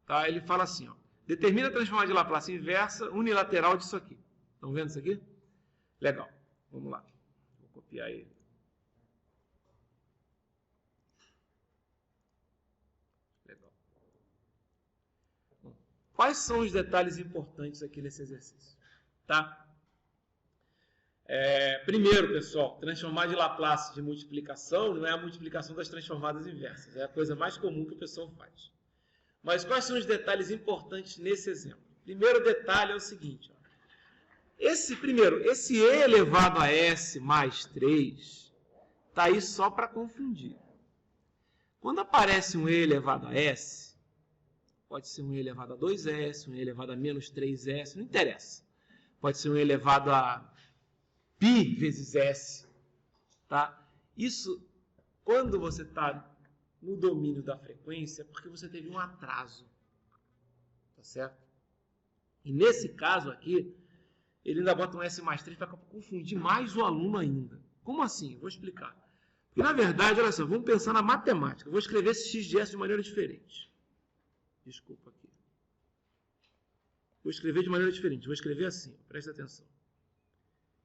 Tá? Ele fala assim, ó. Determina a transformada de Laplace inversa unilateral disso aqui. Estão vendo isso aqui? Legal. Vamos lá. Vou copiar ele. Legal. Bom, quais são os detalhes importantes aqui nesse exercício? Tá? Primeiro, pessoal, transformar de Laplace de multiplicação não é a multiplicação das transformadas inversas. É a coisa mais comum que o pessoal faz. Mas quais são os detalhes importantes nesse exemplo? Primeiro detalhe é o seguinte. Ó. Esse E elevado a S mais 3 está aí só para confundir. Quando aparece um E elevado a S, pode ser um E elevado a 2S, um E elevado a menos 3S, não interessa. Pode ser um E elevado a π vezes S. Tá? Isso, quando você está no domínio da frequência, é porque você teve um atraso. Tá certo? E nesse caso aqui, ele ainda bota um S mais 3 para confundir mais o aluno ainda. Como assim? Eu vou explicar. Porque, na verdade, olha só, vamos pensar na matemática. Eu vou escrever esse x de S de maneira diferente. Desculpa aqui. Vou escrever de maneira diferente. Vou escrever assim, presta atenção.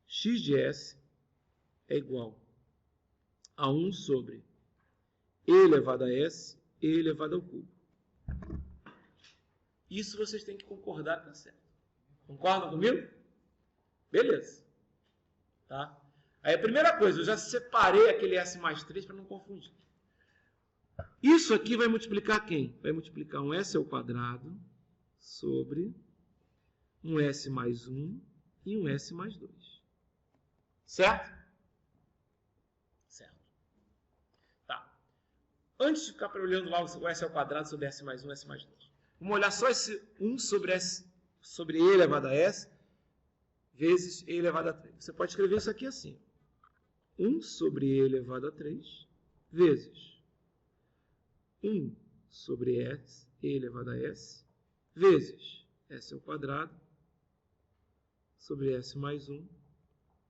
X de S é igual a 1 sobre E elevado a S, E elevado ao cubo. Isso vocês têm que concordar, tá certo? Concordam comigo? Beleza. Tá? Aí a primeira coisa, eu já separei aquele S mais 3 para não confundir. Isso aqui vai multiplicar quem? Vai multiplicar um S ao quadrado sobre um S mais 1 e um S mais 2. Certo? Certo. Tá. Antes de ficar olhando lá o S ao quadrado sobre S mais 1 e S mais 2. Vamos olhar só esse 1 sobre S sobre E elevado a S vezes E elevado a 3. Você pode escrever isso aqui assim. 1 sobre E elevado a 3 vezes 1 sobre S, E elevado a S, vezes S ao quadrado sobre S mais 1,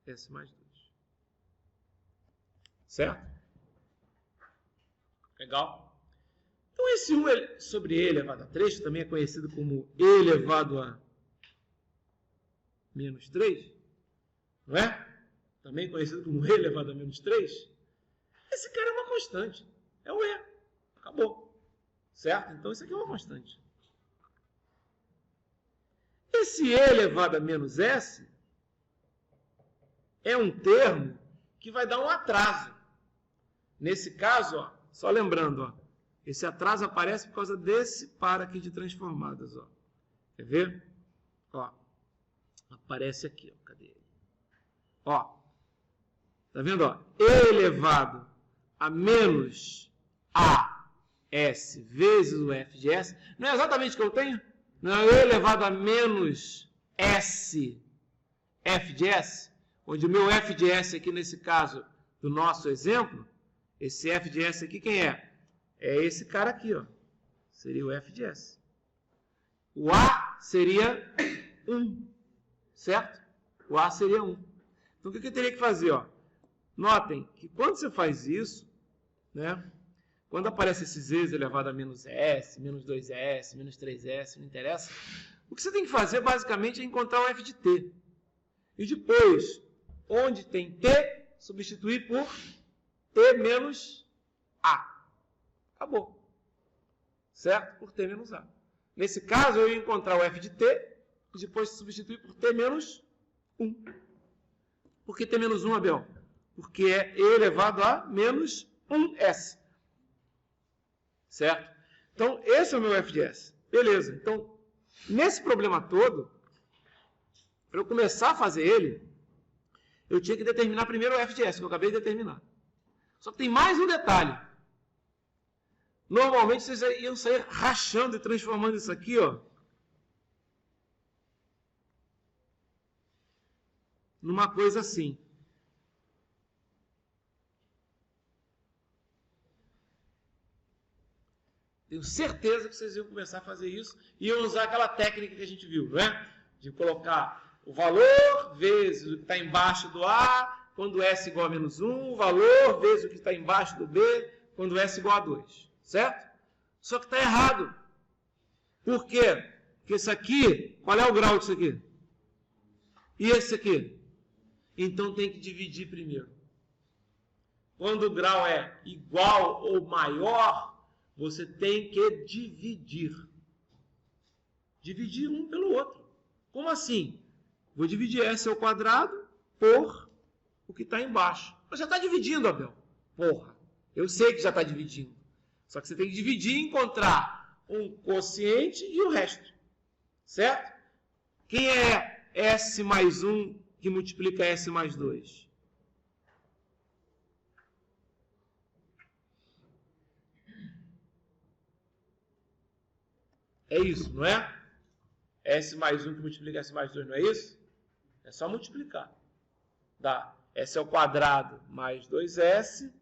S mais 2. Certo? Legal? Então, esse 1 sobre E elevado a 3, que também é conhecido como E elevado a menos 3, não é? Também conhecido como E elevado a menos 3. Esse cara é uma constante. É o E. Acabou. Certo? Então, isso aqui é uma constante. Esse E elevado a menos S é um termo que vai dar um atraso. Nesse caso, ó, só lembrando, ó, esse atraso aparece por causa desse par aqui de transformadas. Ó. Quer ver? Ó, aparece aqui. Ó, cadê ele? Ó, tá vendo? Ó? E elevado a menos AS vezes o F de S. Não é exatamente o que eu tenho? Não é E elevado a menos S F de S? Onde o meu F de S aqui, nesse caso, do nosso exemplo, esse F de S aqui, quem é? É esse cara aqui, ó. Seria o F de S. O A seria 1. certo? O A seria 1. Então, o que eu teria que fazer? Ó? Notem que quando você faz isso, né, quando aparece esses Z's elevado a menos S, menos 2S, menos 3S, não interessa, o que você tem que fazer, basicamente, é encontrar o F de T. E depois, onde tem T, substituir por T menos A. Acabou. Certo? Por T menos A. Nesse caso, eu ia encontrar o F de T e depois substituir por T menos 1. Por que T menos 1, Abel? Porque é E elevado a menos 1S. Certo? Então, esse é o meu F de S. Beleza. Então, nesse problema todo, para eu começar a fazer ele, eu tinha que determinar primeiro o F de S, que eu acabei de determinar. Só que tem mais um detalhe. Normalmente, vocês iam sair rachando e transformando isso aqui, ó, numa coisa assim. Tenho certeza que vocês iam começar a fazer isso e iam usar aquela técnica que a gente viu, não é? De colocar o valor vezes o que está embaixo do A, quando S igual a menos 1, o valor vezes o que está embaixo do B, quando S igual a 2. Certo? Só que está errado. Por quê? Porque isso aqui, qual é o grau disso aqui? E esse aqui? Então tem que dividir primeiro. Quando o grau é igual ou maior, você tem que dividir. Dividir um pelo outro. Como assim? Vou dividir S ao quadrado por o que está embaixo. Mas já está dividindo, Abel. Porra, eu sei que já está dividindo. Só que você tem que dividir e encontrar um quociente e o resto. Certo? Quem é S mais 1 que multiplica S mais 2? É isso, não é? S mais 1 que multiplica S mais 2, não é isso? É só multiplicar. Dá S ao quadrado mais 2S,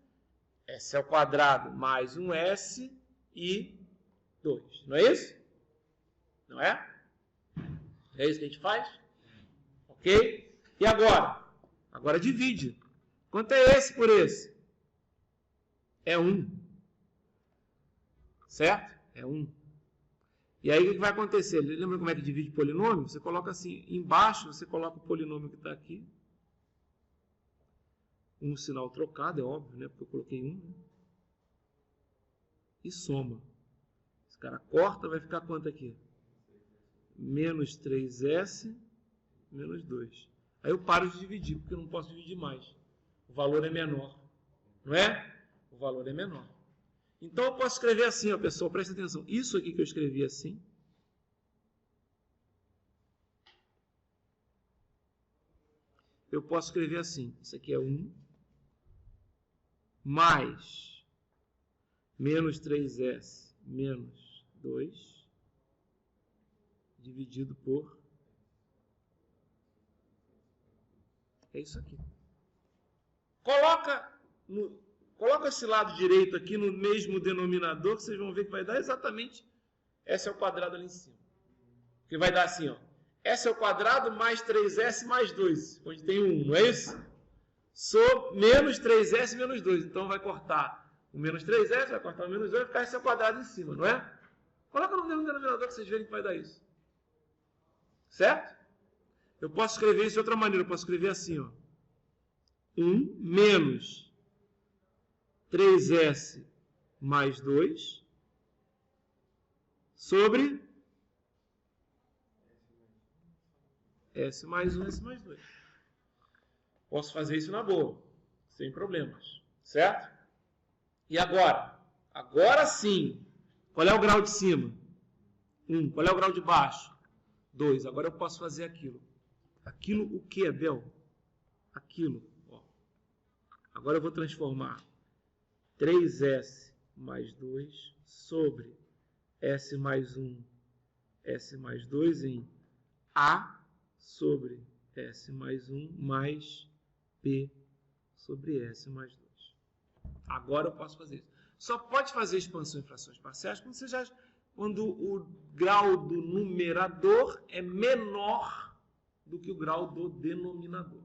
S ao quadrado mais 1S e 2. Não é isso? Não é? É isso que a gente faz? Ok? E agora? Agora divide. Quanto é esse por esse? É 1. Certo? É 1. E aí o que vai acontecer? Lembra como é que divide polinômio? Você coloca assim, embaixo você coloca o polinômio que está aqui. Um sinal trocado, é óbvio, né? Porque eu coloquei 1. Né? E soma. Esse cara corta, vai ficar quanto aqui? Menos 3S, menos 2. Aí eu paro de dividir, porque eu não posso dividir mais. O valor é menor. Não é? O valor é menor. Então eu posso escrever assim, ó, pessoal, presta atenção. Isso aqui que eu escrevi assim. Eu posso escrever assim. Isso aqui é 1 mais menos 3S menos 2 dividido por... É isso aqui. Coloca esse lado direito aqui no mesmo denominador, que vocês vão ver que vai dar exatamente S ao quadrado ali em cima. Que vai dar assim, ó. S ao quadrado mais 3S mais 2, onde tem 1, não é isso? Menos 3S menos 2. Então vai cortar o menos 3S, vai cortar o menos 2, vai ficar S ao quadrado em cima, não é? Coloca no mesmo denominador que vocês verem que vai dar isso. Certo? Eu posso escrever isso de outra maneira. Eu posso escrever assim, ó. 1 menos 3S mais 2 sobre S mais 1, S mais 2. Posso fazer isso na boa, sem problemas, certo? E agora? Agora sim. Qual é o grau de cima? 1. Qual é o grau de baixo? 2. Agora eu posso fazer aquilo. Aquilo o que, Abel? Aquilo. Ó. Agora eu vou transformar 3S mais 2 sobre S mais 1, S mais 2 em A sobre S mais 1 mais P sobre S mais 2. Agora eu posso fazer isso. Só pode fazer expansão em frações parciais quando o grau do numerador é menor do que o grau do denominador.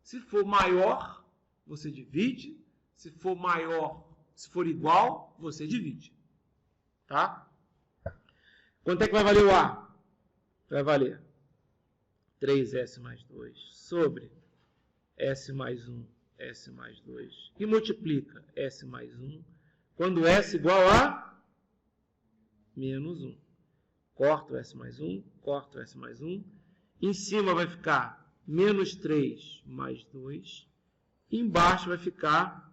Se for maior, você divide. Se for maior, se for igual, você divide. Tá? Quanto é que vai valer o A? Vai valer 3S mais 2 sobre S mais 1, S mais 2. E multiplica S mais 1. Quando S igual a menos 1. Corto S mais 1, corto S mais 1. Em cima vai ficar menos 3 mais 2. Embaixo vai ficar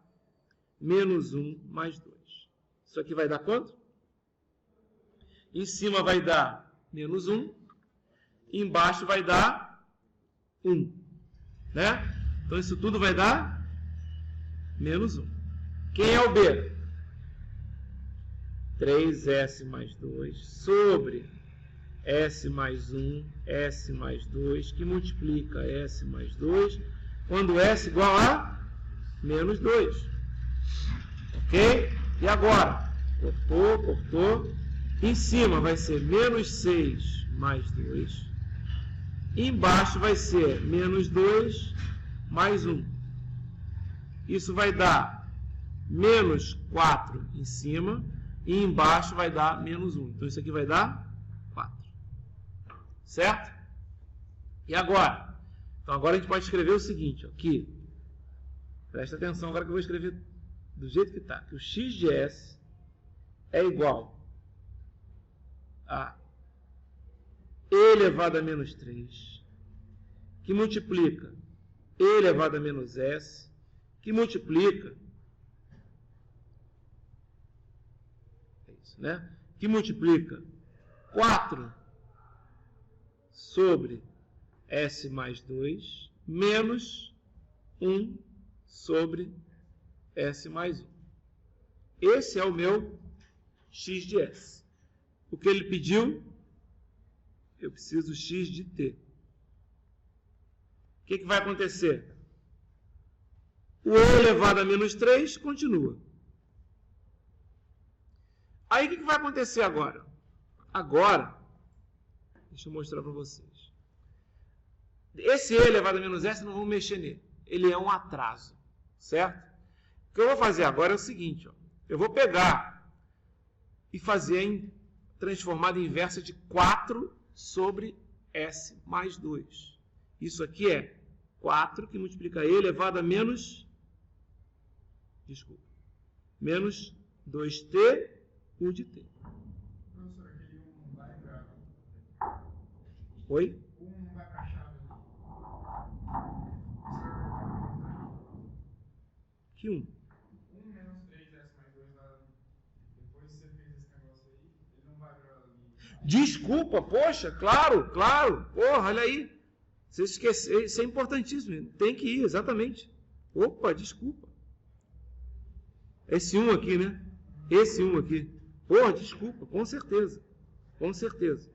menos 1 mais 2. Isso aqui vai dar quanto? Em cima vai dar menos 1. Embaixo vai dar 1. Né? Então isso tudo vai dar menos 1. Quem é o B? 3S mais 2 sobre S mais 1, S mais 2, que multiplica S mais 2, quando S igual a menos 2. Ok? E agora? Cortou. Em cima vai ser menos 6 mais 2. Embaixo vai ser menos 2 mais 1. Isso vai dar menos 4 em cima. E embaixo vai dar menos 1. Então isso aqui vai dar 4. Certo? E agora? Então agora a gente pode escrever o seguinte, ó, aqui. Presta atenção agora que eu vou escrever do jeito que está. Que o x de S é igual a e elevado a menos 3, que multiplica e elevado a menos S, que multiplica, né? Que multiplica 4 sobre S mais 2 menos 1 sobre S mais 1. Esse é o meu x de S. O que ele pediu? Eu preciso x de t. O que vai acontecer? O e elevado a menos 3 continua. Aí o que vai acontecer agora? Agora, deixa eu mostrar para vocês. Esse e elevado a menos s, não vamos mexer nele. Ele é um atraso, certo? O que eu vou fazer agora é o seguinte, ó. Eu vou pegar e fazer a transformada inversa de 4 sobre s mais 2. Isso aqui é 4 que multiplica e elevado a menos... Desculpa. Menos 2t, u de t. Professor, aquele 1 vai para... Oi? O 1 não vai para a chave. Que 1? 1 menos 3s mais 2 lá. Depois que você fez esse negócio aí, ele não vai para ali. Desculpa, poxa, claro. Porra, olha aí. Você esqueceu, isso é importantíssimo. Tem que ir, exatamente. Opa, desculpa. Esse 1 aqui, né? Esse 1 aqui. Porra, desculpa, com certeza. Com certeza.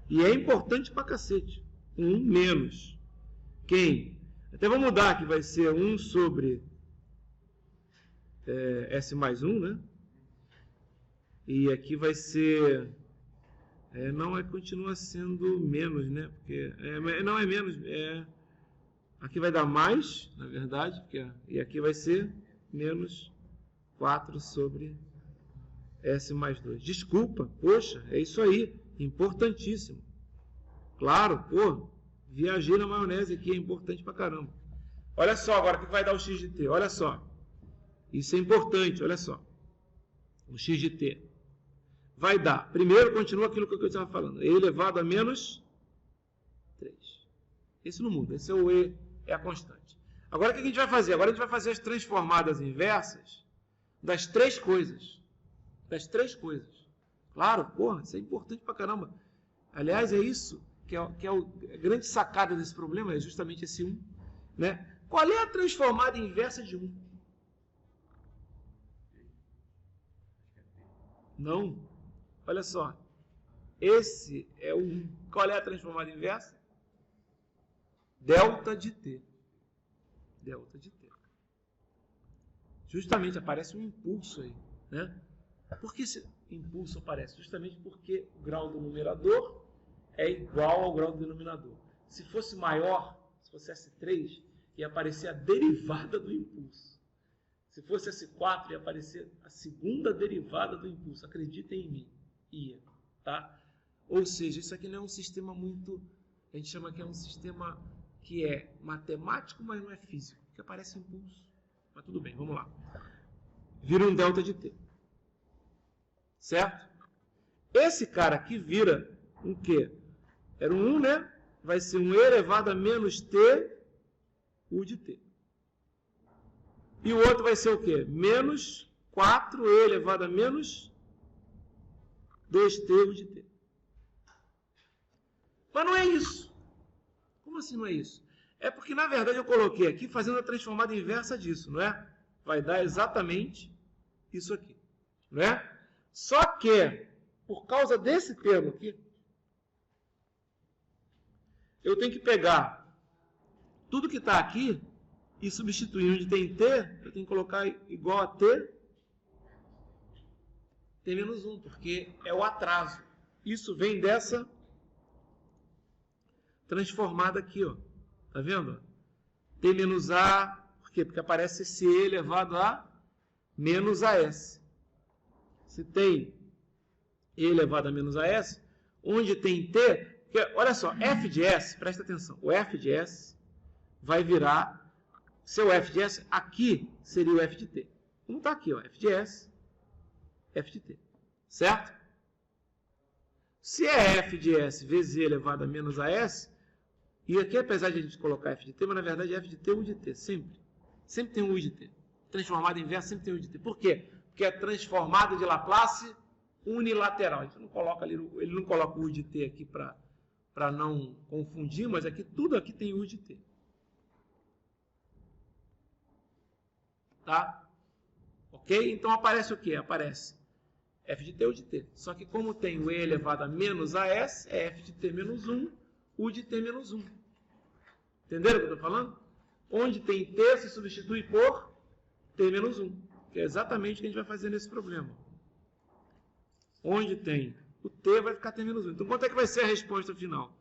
E é importante pra cacete. 1 menos. Quem? Até vou mudar que vai ser 1 sobre S mais 1, né? E aqui vai ser... continua sendo menos, né? Porque, não é menos, aqui vai dar mais, na verdade, e aqui vai ser menos 4 sobre S mais 2. Desculpa, poxa, é isso aí, importantíssimo. Claro, pô, viajei na maionese aqui, é importante pra caramba. Olha só agora, o que vai dar o x de t? Olha só, isso é importante, olha só. O x de t vai dar, primeiro continua aquilo que eu estava falando, e elevado a menos 3. Esse não muda, esse é o e, é a constante. Agora o que a gente vai fazer? Agora a gente vai fazer as transformadas inversas das três coisas. Das três coisas. Claro, porra, isso é importante pra caramba. Aliás, é isso que é a grande sacada desse problema, é justamente esse 1. Né? Qual é a transformada inversa de 1? Não. Olha só. Esse é o 1. Qual é a transformada inversa? Delta de t. Delta de t. Justamente aparece um impulso aí. Né? Por que esse impulso aparece? Justamente porque o grau do numerador é igual ao grau do denominador. Se fosse maior, se fosse S3, ia aparecer a derivada do impulso. Se fosse S4, ia aparecer a segunda derivada do impulso. Acreditem em mim. Ia. Tá? Ou seja, isso aqui não é um sistema muito... A gente chama que é um sistema que é matemático, mas não é físico. Que aparece impulso. Mas tudo bem, vamos lá. Vira um delta de T. Certo? Esse cara aqui vira um quê? Era um 1, né? Vai ser um E elevado a menos T, U de T. E o outro vai ser o quê? Menos 4E elevado a menos 2T, U de T. Mas não é isso. Como assim não é isso? É porque, na verdade, eu coloquei aqui fazendo a transformada inversa disso, não é? Vai dar exatamente isso aqui, não é? Só que, por causa desse termo aqui, eu tenho que pegar tudo que está aqui e substituir onde tem T, eu tenho que colocar igual a T menos 1, porque é o atraso. Isso vem dessa transformada aqui, ó. Tá vendo? T menos A, por quê? Porque aparece esse E elevado a menos AS. Se tem E elevado a menos AS, onde tem T, porque, olha só, F de S, presta atenção, o F de S vai virar, seu F de S, aqui seria o F de T. Como está aqui, ó, F de S, F de T. Certo? Se é F de S vezes E elevado a menos AS, e aqui, apesar de a gente colocar F de T, mas na verdade é F de T, U de T, sempre. Sempre tem um U de T. Transformada inversa sempre tem U de T. Por quê? Porque é transformada de Laplace unilateral. A gente não coloca ali, ele não coloca o U de T aqui para não confundir, mas aqui tudo aqui tem U de T. Tá? Ok? Então aparece o quê? Aparece F de T, U de T. Só que como tem o E elevado a menos AS, é F de T menos 1, U de T menos 1. Entenderam o que eu estou falando? Onde tem T se substitui por T menos 1. Que é exatamente o que a gente vai fazer nesse problema. Onde tem o T vai ficar T menos 1. Então quanto é que vai ser a resposta final?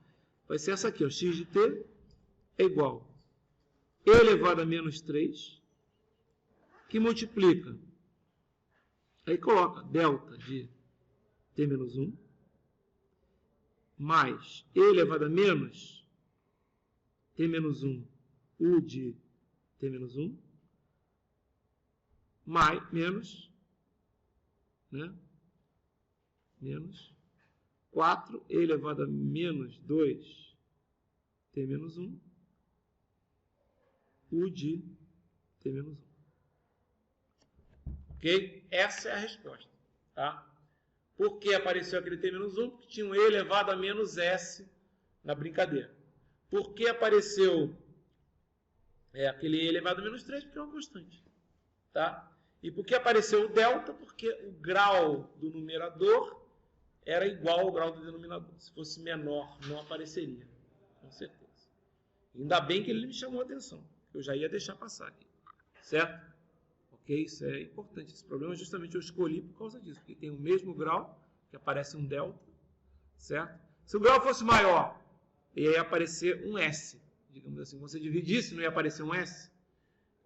Vai ser essa aqui, ó. X de T é igual a E elevado a menos 3, que multiplica. Aí coloca delta de T menos 1, mais E elevado a menos T menos 1, U de T menos 1, mais, menos, né? Menos 4, E elevado a menos 2, T menos 1, U de T menos 1. Ok? Essa é a resposta. Tá? Por que apareceu aquele T menos 1? Porque tinha um E elevado a menos S na brincadeira. Por que apareceu aquele E elevado a menos 3? Porque é uma constante. Tá? E por que apareceu o delta? Porque o grau do numerador era igual ao grau do denominador. Se fosse menor, não apareceria. Com certeza. Ainda bem que ele me chamou a atenção. Eu já ia deixar passar aqui. Certo? Ok? Isso é importante. Esse problema justamente eu escolhi por causa disso. Porque tem o mesmo grau, que aparece um delta. Certo? Se o grau fosse maior, ia aparecer um S. Digamos assim, você dividisse, não ia aparecer um S?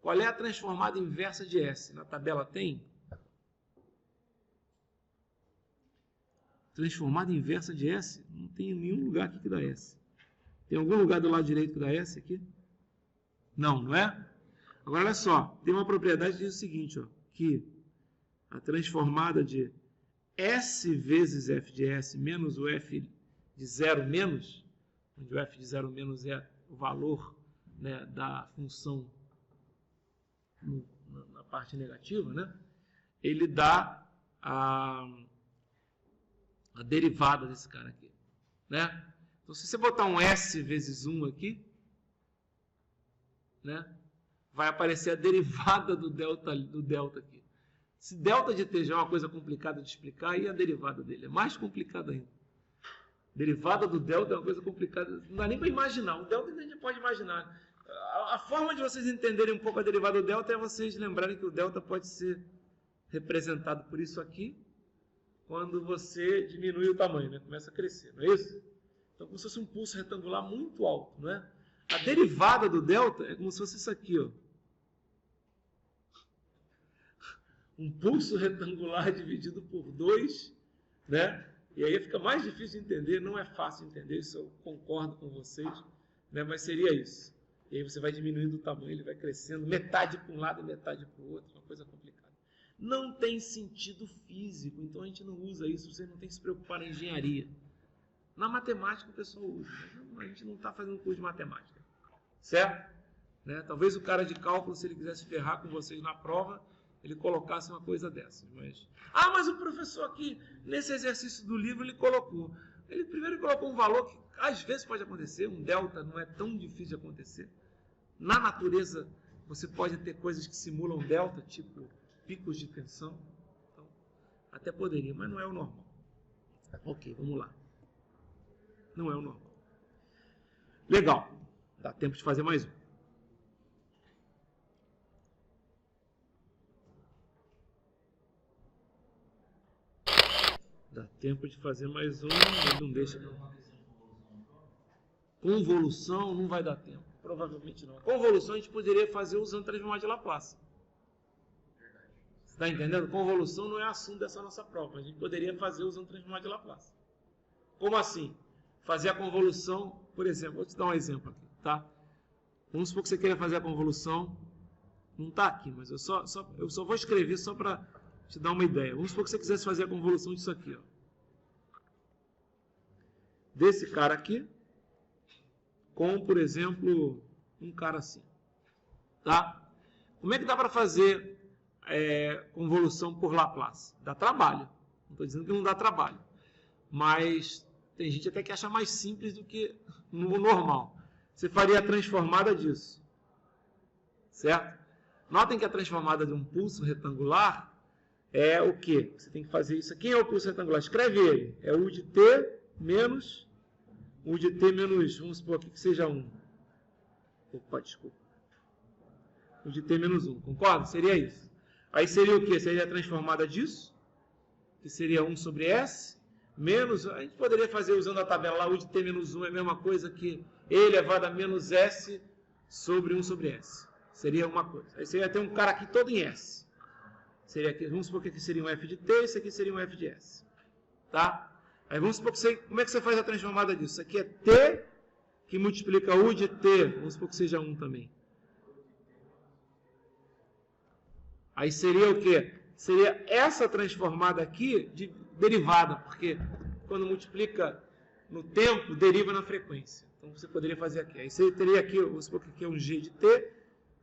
Qual é a transformada inversa de S? Na tabela tem? Transformada inversa de S? Não tem nenhum lugar aqui que dá S. Tem algum lugar do lado direito que dá S aqui? Não, não é? Agora, olha só. Tem uma propriedade que diz o seguinte, ó, que a transformada de S vezes F de S menos o F de 0 menos, onde o F de 0 menos é o valor, né, da função na parte negativa, né? Ele dá a derivada desse cara aqui, né? Então, se você botar um S vezes 1 aqui, né, vai aparecer a derivada do delta aqui. Se delta de T já é uma coisa complicada de explicar, e a derivada dele é mais complicada ainda. Derivada do delta é uma coisa complicada, não dá nem para imaginar. O delta a gente pode imaginar. A forma de vocês entenderem um pouco a derivada do delta é vocês lembrarem que o delta pode ser representado por isso aqui, quando você diminui o tamanho, né? Começa a crescer, não é isso? Então, como se fosse um pulso retangular muito alto, não é? A derivada do delta é como se fosse isso aqui, ó. Um pulso retangular dividido por 2, né? E aí fica mais difícil de entender, não é fácil de entender, isso eu concordo com vocês, né? Mas seria isso. E aí você vai diminuindo o tamanho, ele vai crescendo, metade para um lado e metade para o outro, uma coisa complicada. Não tem sentido físico, então a gente não usa isso, você não tem que se preocupar na engenharia. Na matemática o pessoal usa, mas a gente não está fazendo curso de matemática, certo? Né? Talvez o cara de cálculo, se ele quisesse ferrar com vocês na prova, ele colocasse uma coisa dessas. Mas o professor aqui, nesse exercício do livro, ele colocou. Ele primeiro colocou um valor que às vezes pode acontecer, um delta não é tão difícil de acontecer. Na natureza, você pode ter coisas que simulam delta, tipo picos de tensão. Então, até poderia, mas não é o normal. Ok, vamos lá. Não é o normal. Legal. Dá tempo de fazer mais um. Dá tempo de fazer mais um, ele não deixa. Convolução não vai dar tempo. Provavelmente não. Convolução a gente poderia fazer usando transformada de Laplace. Você está entendendo? Convolução não é assunto dessa nossa prova. A gente poderia fazer usando transformada de Laplace. Como assim? Fazer a convolução, por exemplo, vou te dar um exemplo aqui, tá? Vamos supor que você queira fazer a convolução. Não está aqui, mas eu só vou escrever só para te dar uma ideia. Vamos supor que você quisesse fazer a convolução disso aqui, ó. Desse cara aqui, com, por exemplo, um cara assim. Tá? Como é que dá para fazer convolução por Laplace? Dá trabalho. Não estou dizendo que não dá trabalho. Mas tem gente até que acha mais simples do que no normal. Você faria a transformada disso. Certo? Notem que a transformada de um pulso retangular é o quê? Você tem que fazer isso. Quem é o pulso retangular? Escreve ele. É U de T menos... U de T menos... Vamos supor aqui que seja 1. Opa, desculpa. U de T menos 1. Concorda? Seria isso. Aí seria o quê? Seria a transformada disso. Que seria 1 sobre S. Menos... A gente poderia fazer usando a tabela lá. U de T menos 1 é a mesma coisa que E elevado a menos S sobre 1 sobre S. Seria uma coisa. Aí você ia ter um cara aqui todo em S. Seria aqui, vamos supor que aqui seria um F de T, esse aqui seria um F de S. Tá? Aí vamos supor que você... Como é que você faz a transformada disso? Isso aqui é T que multiplica U de T. Vamos supor que seja 1 também. Aí seria o quê? Seria essa transformada aqui de derivada, porque quando multiplica no tempo, deriva na frequência. Então você poderia fazer aqui. Aí você teria aqui, vamos supor que aqui é um G de T,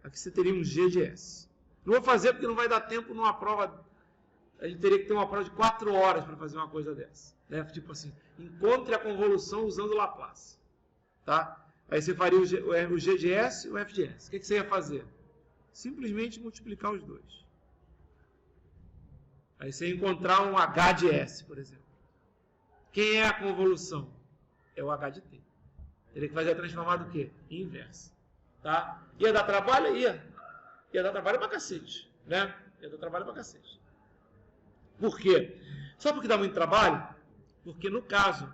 aqui você teria um G de S. Não vou fazer porque não vai dar tempo numa prova. A gente teria que ter uma prova de 4 horas para fazer uma coisa dessa. Né? Tipo assim, encontre a convolução usando Laplace. Tá? Aí você faria o G de S e o F de S. O que você ia fazer? Simplesmente multiplicar os dois. Aí você ia encontrar um H de S, por exemplo. Quem é a convolução? É o H de T. Teria que fazer a transformada do quê? Inversa. Tá? Ia dar trabalho? Ia dar trabalho pra cacete, né? Ia dar trabalho pra cacete. Por quê? Sabe por que dá muito trabalho? Porque no caso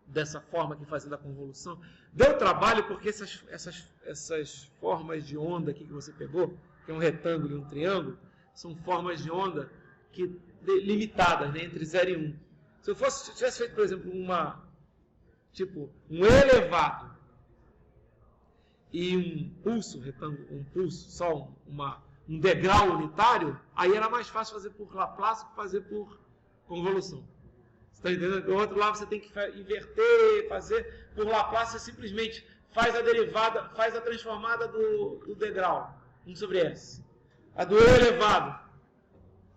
dessa forma aqui fazendo a convolução, deu trabalho porque essas formas de onda aqui que você pegou, que é um retângulo e um triângulo, são formas de onda limitadas, né? Entre 0 e 1. Se eu tivesse feito, por exemplo, um E elevado e um pulso retângulo, só um degrau unitário, aí era mais fácil fazer por Laplace que fazer por convolução. Você está entendendo? Do outro lado você tem que inverter, fazer por Laplace, você simplesmente faz a derivada, faz a transformada do degrau, 1 sobre S. A do E elevado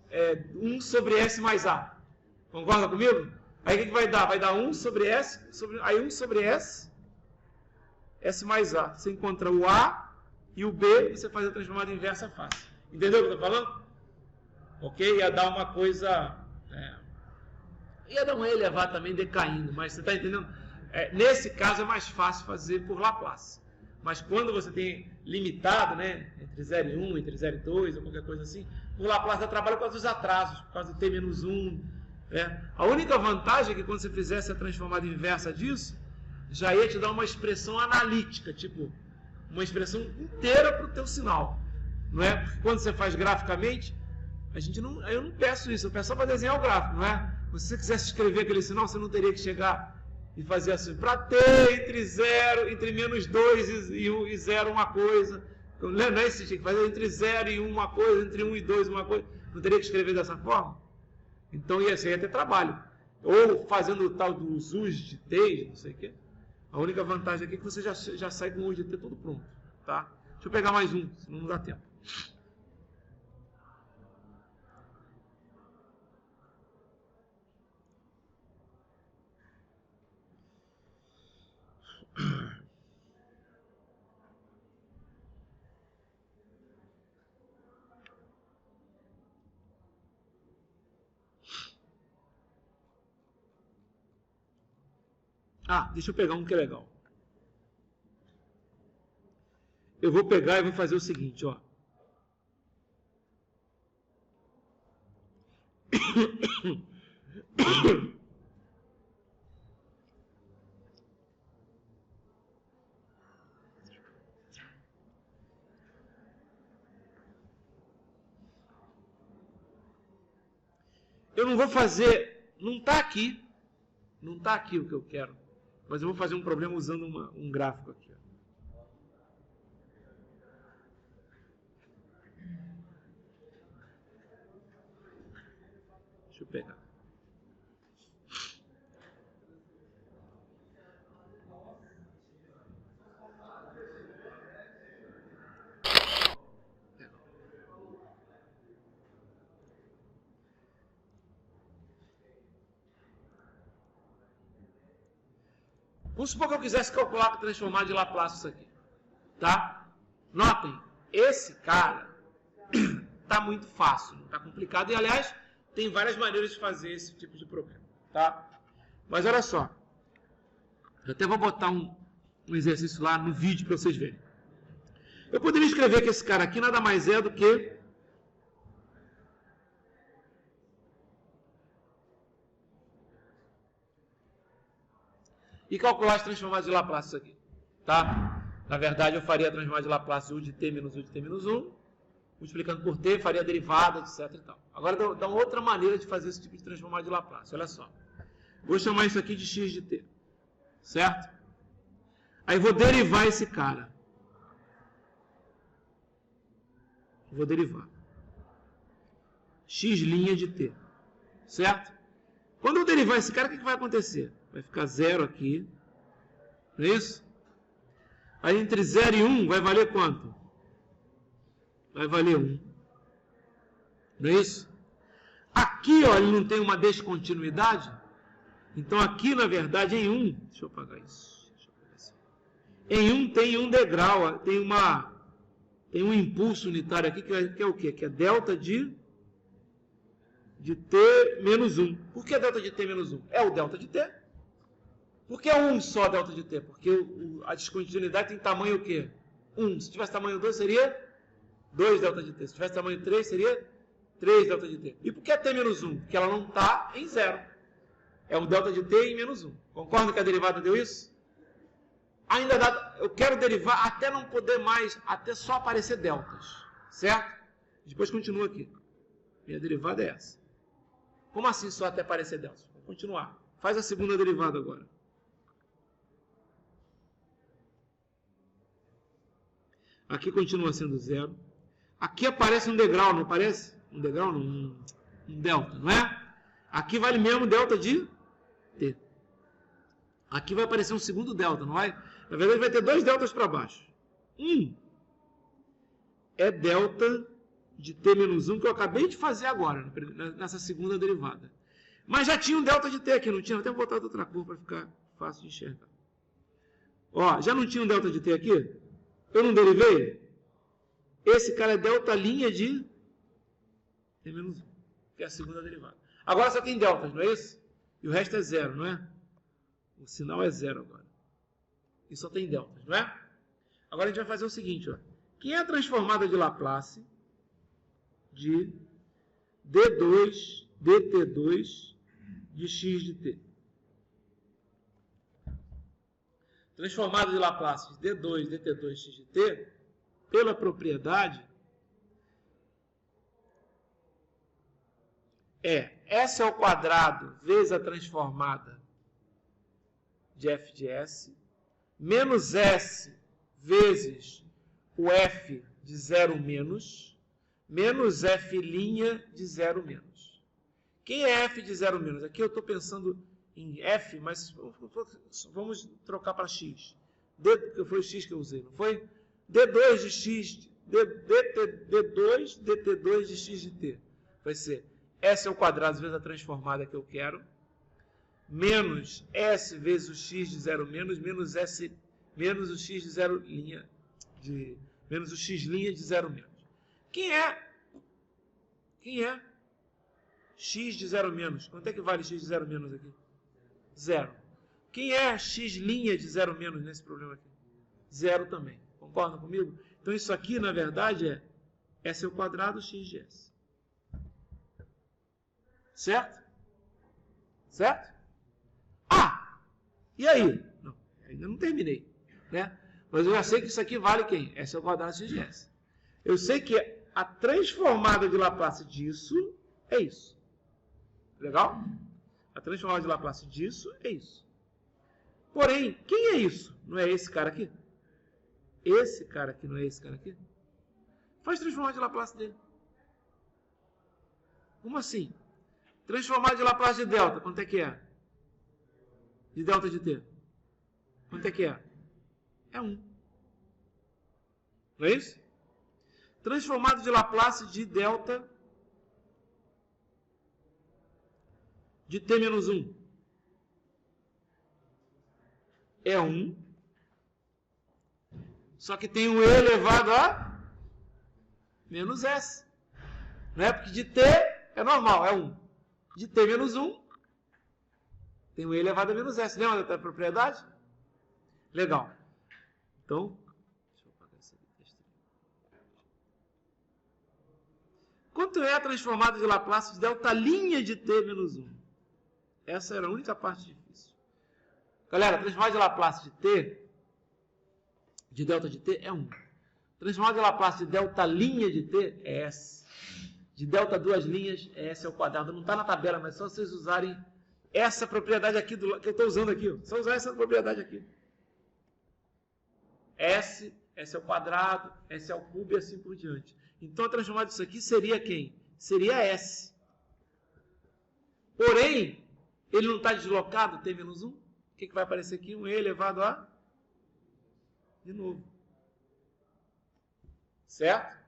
é 1 sobre S mais A. Concorda comigo? Aí o que vai dar? Vai dar 1 sobre S, aí 1 sobre S, S mais A. Você encontra o A e o B, e você faz a transformada inversa fácil. Entendeu o que eu estou falando? Ok? Ia dar uma coisa... ia dar um E elevado também decaindo, mas você está entendendo? Nesse caso é mais fácil fazer por Laplace. Mas quando você tem limitado, né, entre 0 e 1, entre 0 e 2, ou qualquer coisa assim, por Laplace dá trabalho por causa dos atrasos, por causa do T-1. A única vantagem é que quando você fizesse a transformada inversa disso, já ia te dar uma expressão analítica, tipo, uma expressão inteira para o teu sinal. Não é? Porque quando você faz graficamente, eu não peço isso, eu peço só para desenhar o gráfico, não é? Se você quisesse escrever aquele sinal, você não teria que chegar e fazer assim, para ter entre menos 2 e 0 uma coisa. Não é isso, você tinha que fazer entre 0 e 1 uma coisa, entre 1 e 2 uma coisa. Não teria que escrever dessa forma? Então ia ter trabalho. Ou fazendo o tal dos U's de T, não sei o quê. A única vantagem aqui é que você já sai com o U de T todo pronto. Tá? Deixa eu pegar mais um, senão não dá tempo. Ah, deixa eu pegar um que é legal. Eu vou pegar e vou fazer o seguinte, ó. Eu não vou fazer, não está aqui o que eu quero, mas eu vou fazer um problema usando um gráfico aqui. Deixa eu pegar. Vamos supor que eu quisesse calcular, transformar de Laplace isso aqui. Tá? Notem, esse cara está muito fácil, não está complicado. E, aliás, tem várias maneiras de fazer esse tipo de problema. Tá? Mas olha só. Eu até vou botar um exercício lá no vídeo para vocês verem. Eu poderia escrever que esse cara aqui nada mais é do que e calcular as transformadas de Laplace isso aqui. Tá? Na verdade, eu faria a transformada de Laplace U de t menos U de t menos 1, multiplicando por t, faria a derivada, etc. E tal. Agora, dá uma outra maneira de fazer esse tipo de transformada de Laplace. Olha só. Vou chamar isso aqui de x de t. Certo? Aí vou derivar esse cara. Vou derivar. X' de t. Certo? Quando eu derivar esse cara, o que vai acontecer? Vai ficar 0 aqui. Não é isso? Aí entre 0 e 1 vai valer quanto? Vai valer 1. Não é isso? Aqui, ó, ele não tem uma descontinuidade. Então aqui, na verdade, em 1... Deixa eu apagar isso. Em 1 tem um degrau, tem um impulso unitário aqui, que é o quê? Que é delta de t menos 1. Por que delta de t menos 1? É o delta de t. Por que 1 só delta de t? Porque a descontinuidade tem tamanho o quê? 1. Se tivesse tamanho 2, seria 2 delta de t. Se tivesse tamanho 3, seria 3 delta de t. E por que t menos 1? Porque ela não está em 0. É o delta de t em menos 1. Concorda que a derivada deu isso? Ainda dá, eu quero derivar até não poder mais, até só aparecer deltas. Certo? Depois continua aqui. Minha derivada é essa. Como assim só até aparecer deltas? Vou continuar. Faz a segunda derivada agora. Aqui continua sendo 0. Aqui aparece um degrau, não aparece? Um degrau não, um delta, não é? Aqui vale mesmo delta de t. Aqui vai aparecer um segundo delta, não vai? Na verdade vai ter 2 deltas para baixo. Um é delta de t menos 1 que eu acabei de fazer agora, nessa segunda derivada. Mas já tinha um delta de t aqui, não tinha? Vou até botar outra cor para ficar fácil de enxergar. Ó, já não tinha um delta de t aqui? Eu não derivei? Esse cara é delta linha de t menos 1, que é a segunda derivada. Agora só tem deltas, não é isso? E o resto é 0, não é? O sinal é 0 agora. E só tem deltas, não é? Agora a gente vai fazer o seguinte, ó. Que é a transformada de Laplace de d2 dt2 de x de t? transformada de Laplace de D2, dt2, x de t, pela propriedade, é S ao quadrado vezes a transformada de f de S, menos S vezes o f de 0 menos, menos f' de 0 menos. Quem é f de 0 menos? Aqui eu estou pensando em f, mas vamos trocar para x. Foi o x que eu usei, não foi? D2 de x, D2, dt2 de x de t. Vai ser S ao quadrado vezes a transformada que eu quero, menos S vezes o x de 0 menos, menos S, menos o x de 0 menos o x' de 0 menos. Quem é x de 0 menos? Quanto é que vale x de 0 menos aqui? 0. Quem é x' de 0 menos nesse problema aqui? 0 também. Concordam comigo? Então isso aqui, na verdade, é S ao quadrado x de S. Certo? Certo? Ah! E aí? Não, ainda não terminei. Né? Mas eu já sei que isso aqui vale quem? S ao quadrado x de S. Eu sei que a transformada de Laplace disso é isso. Legal? A transformada de Laplace disso é isso. Porém, quem é isso? Não é esse cara aqui? Esse cara aqui não é esse cara aqui? Faz transformada de Laplace dele. Como assim? Transformada de Laplace de delta, quanto é que é? De delta de t. Quanto é que é? É 1. Não é isso? Transformado de Laplace de delta de t menos 1. É 1. Só que tem um e elevado a menos s. Não é? Porque de t é normal, é 1. De t menos 1, tem um e elevado a menos s. Lembra da propriedade? Legal. Então, deixa eu apagar essa aqui. Quanto é a transformada de Laplace de delta linha de t menos 1? Essa era a única parte difícil. Galera, a transformada de Laplace de t, de delta de t, é 1. Transformada de Laplace de delta linha de t é s. De delta duas linhas é S ao quadrado. Não está na tabela, mas é só vocês usarem essa propriedade aqui que eu estou usando aqui. Ó. Só usar essa propriedade aqui. S ao quadrado, S ao cubo e assim por diante. Então a transformada disso aqui seria quem? Seria S. Porém, ele não está deslocado, t menos 1. O que vai aparecer aqui? Um e elevado a... De novo. Certo?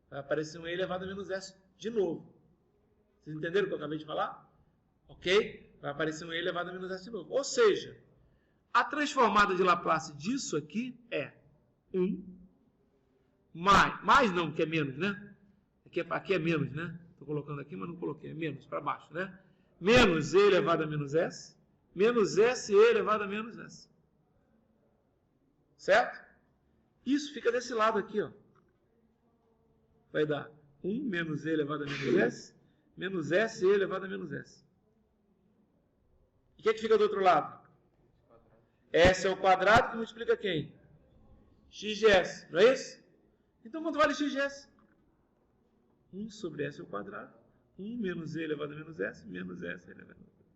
Vai aparecer um e elevado a menos s de novo. Vocês entenderam o que eu acabei de falar? Ok? Vai aparecer um e elevado a menos s de novo. Ou seja, a transformada de Laplace disso aqui é 1 mais não, que é menos, né? Aqui é menos, né? Estou colocando aqui, mas não coloquei. É menos, para baixo, né? Menos e elevado a menos s, menos s e elevado a menos s. Certo? Isso fica desse lado aqui, ó. Vai dar 1 menos e elevado a menos s, menos s e elevado a menos s. E o que fica do outro lado? S ao quadrado que multiplica quem? X de s, não é isso? Então quanto vale x de s? 1 sobre s ao quadrado, 1 menos e elevado a menos s, menos s elevado a menos s.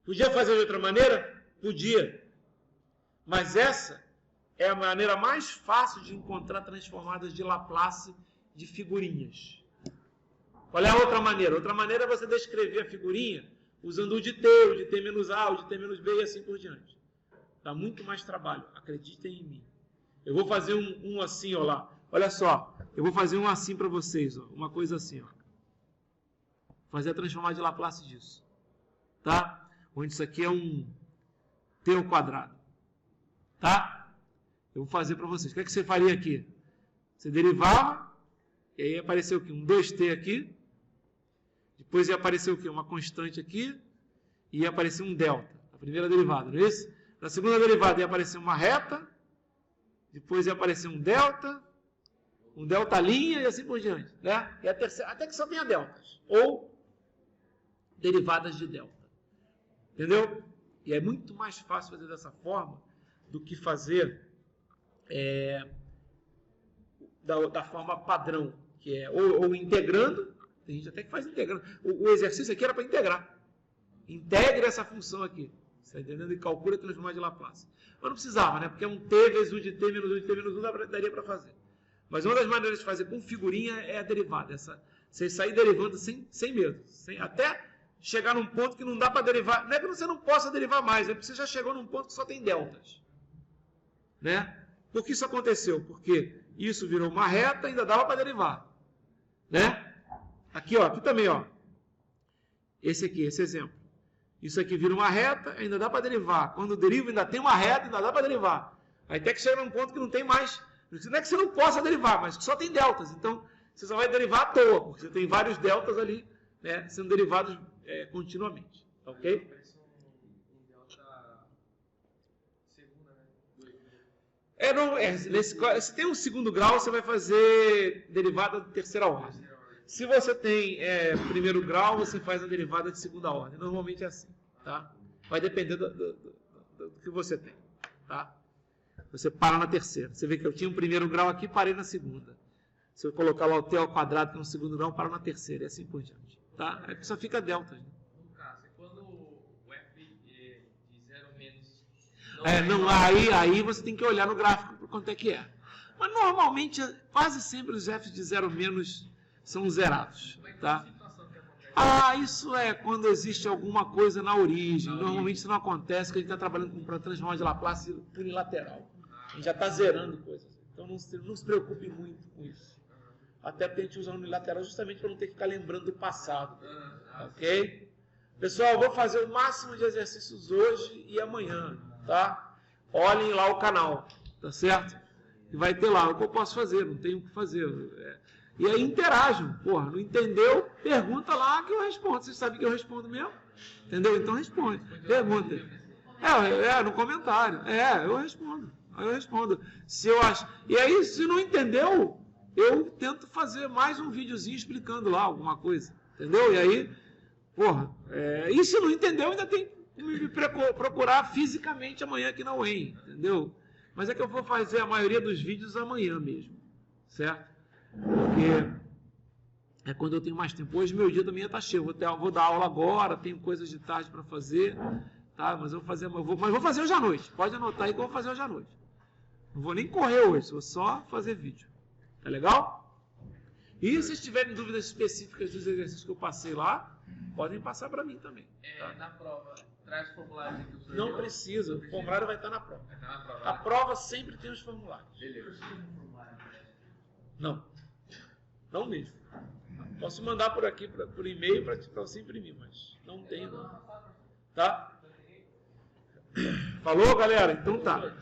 Podia fazer de outra maneira? Podia. Mas essa é a maneira mais fácil de encontrar transformadas de Laplace de figurinhas. Qual é a outra maneira? Outra maneira é você descrever a figurinha usando o de t menos a, o de t menos b e assim por diante. Dá muito mais trabalho, acreditem em mim. Eu vou fazer um assim, ó lá. Olha só, eu vou fazer um assim para vocês, ó. Uma coisa assim, ó. Fazer a transformada de Laplace disso. Tá? Onde isso aqui é um t ao quadrado. Tá? Eu vou fazer para vocês. O que é que você faria aqui? Você derivava, e aí apareceu o quê? Um 2t aqui. Depois ia aparecer o quê? Uma constante aqui. E ia aparecer um delta. A primeira derivada, não é isso? Na segunda derivada ia aparecer uma reta. Depois ia aparecer um delta linha e assim por diante. Né? E a terceira, até que só tenha deltas. Ou derivadas de delta. Entendeu? E é muito mais fácil fazer dessa forma do que fazer da forma padrão, que é ou integrando, tem gente até que faz integrando. O exercício aqui era para integrar. Integre essa função aqui. Você está entendendo? E calcula e transformar de Laplace. Mas não precisava, né? Porque um t vezes 1 de t menos 1 de t menos 1 daria para fazer. Mas uma das maneiras de fazer com figurinha é a derivada. Você sair derivando sem medo. Até chegar num ponto que não dá para derivar. Não é que você não possa derivar mais, é porque você já chegou num ponto que só tem deltas. Né? Por que isso aconteceu? Porque isso virou uma reta e ainda dava para derivar. Né? Aqui, ó, aqui também, ó. Esse exemplo. Isso aqui vira uma reta, ainda dá para derivar. Quando deriva, ainda tem uma reta, ainda dá para derivar. Aí até que chega num ponto que não tem mais. Não é que você não possa derivar, mas que só tem deltas. Então, você só vai derivar à toa, porque você tem vários deltas ali, né, sendo derivados continuamente. Ok? Parece um delta segunda, né? Se tem um segundo grau, você vai fazer derivada de terceira ordem. Se você tem primeiro grau, você faz a derivada de segunda ordem. Normalmente é assim, tá? Vai depender do que você tem, tá? Você para na terceira. Você vê que eu tinha um primeiro grau aqui, parei na segunda. Se eu colocar lá o t ao quadrado, que é um segundo grau, paro na terceira, e assim por diante, tá? Aí só fica delta. Né? No caso, quando o f de 0 menos... Aí você tem que olhar no gráfico para quanto é que é. Mas normalmente, quase sempre os f de 0 menos são zerados, tá? Isso é quando existe alguma coisa na origem. Normalmente isso não acontece, porque a gente está trabalhando com transformação de Laplace unilateral. A gente já está zerando coisas. Então não se preocupe muito com isso. Até porque a gente usa unilateral justamente para não ter que ficar lembrando do passado. Ok? Pessoal, eu vou fazer o máximo de exercícios hoje e amanhã, tá? Olhem lá o canal, tá certo? E vai ter lá o que eu posso fazer, não tenho o que fazer. E aí interajam. Porra, não entendeu? Pergunta lá que eu respondo. Vocês sabem que eu respondo mesmo? Entendeu? Então responde. Pergunta. No comentário. Eu respondo. Aí eu respondo. Se eu acho. E aí, se não entendeu, eu tento fazer mais um videozinho explicando lá alguma coisa. Entendeu? E aí, porra. E se não entendeu, ainda tem que me procurar fisicamente amanhã aqui na UEM. Entendeu? Mas é que eu vou fazer a maioria dos vídeos amanhã mesmo. Certo? Porque é quando eu tenho mais tempo. Hoje meu dia também está cheio. Vou dar aula agora, tenho coisas de tarde para fazer, tá? Mas vou fazer hoje à noite. Pode anotar aí que eu vou fazer hoje à noite. Não vou nem correr hoje, vou só fazer vídeo. Tá legal? E se tiverem dúvidas específicas dos exercícios que eu passei lá, podem passar para mim também. Tá? Na prova, traz o formulário aqui do Não precisa, o formulário vai estar na prova. Vai estar na prova. A prova sempre tem os formulários. Beleza. Não mesmo. Posso mandar por aqui, por e-mail, para você imprimir, mas não tem, não. Tá? Falou, galera? Então tá.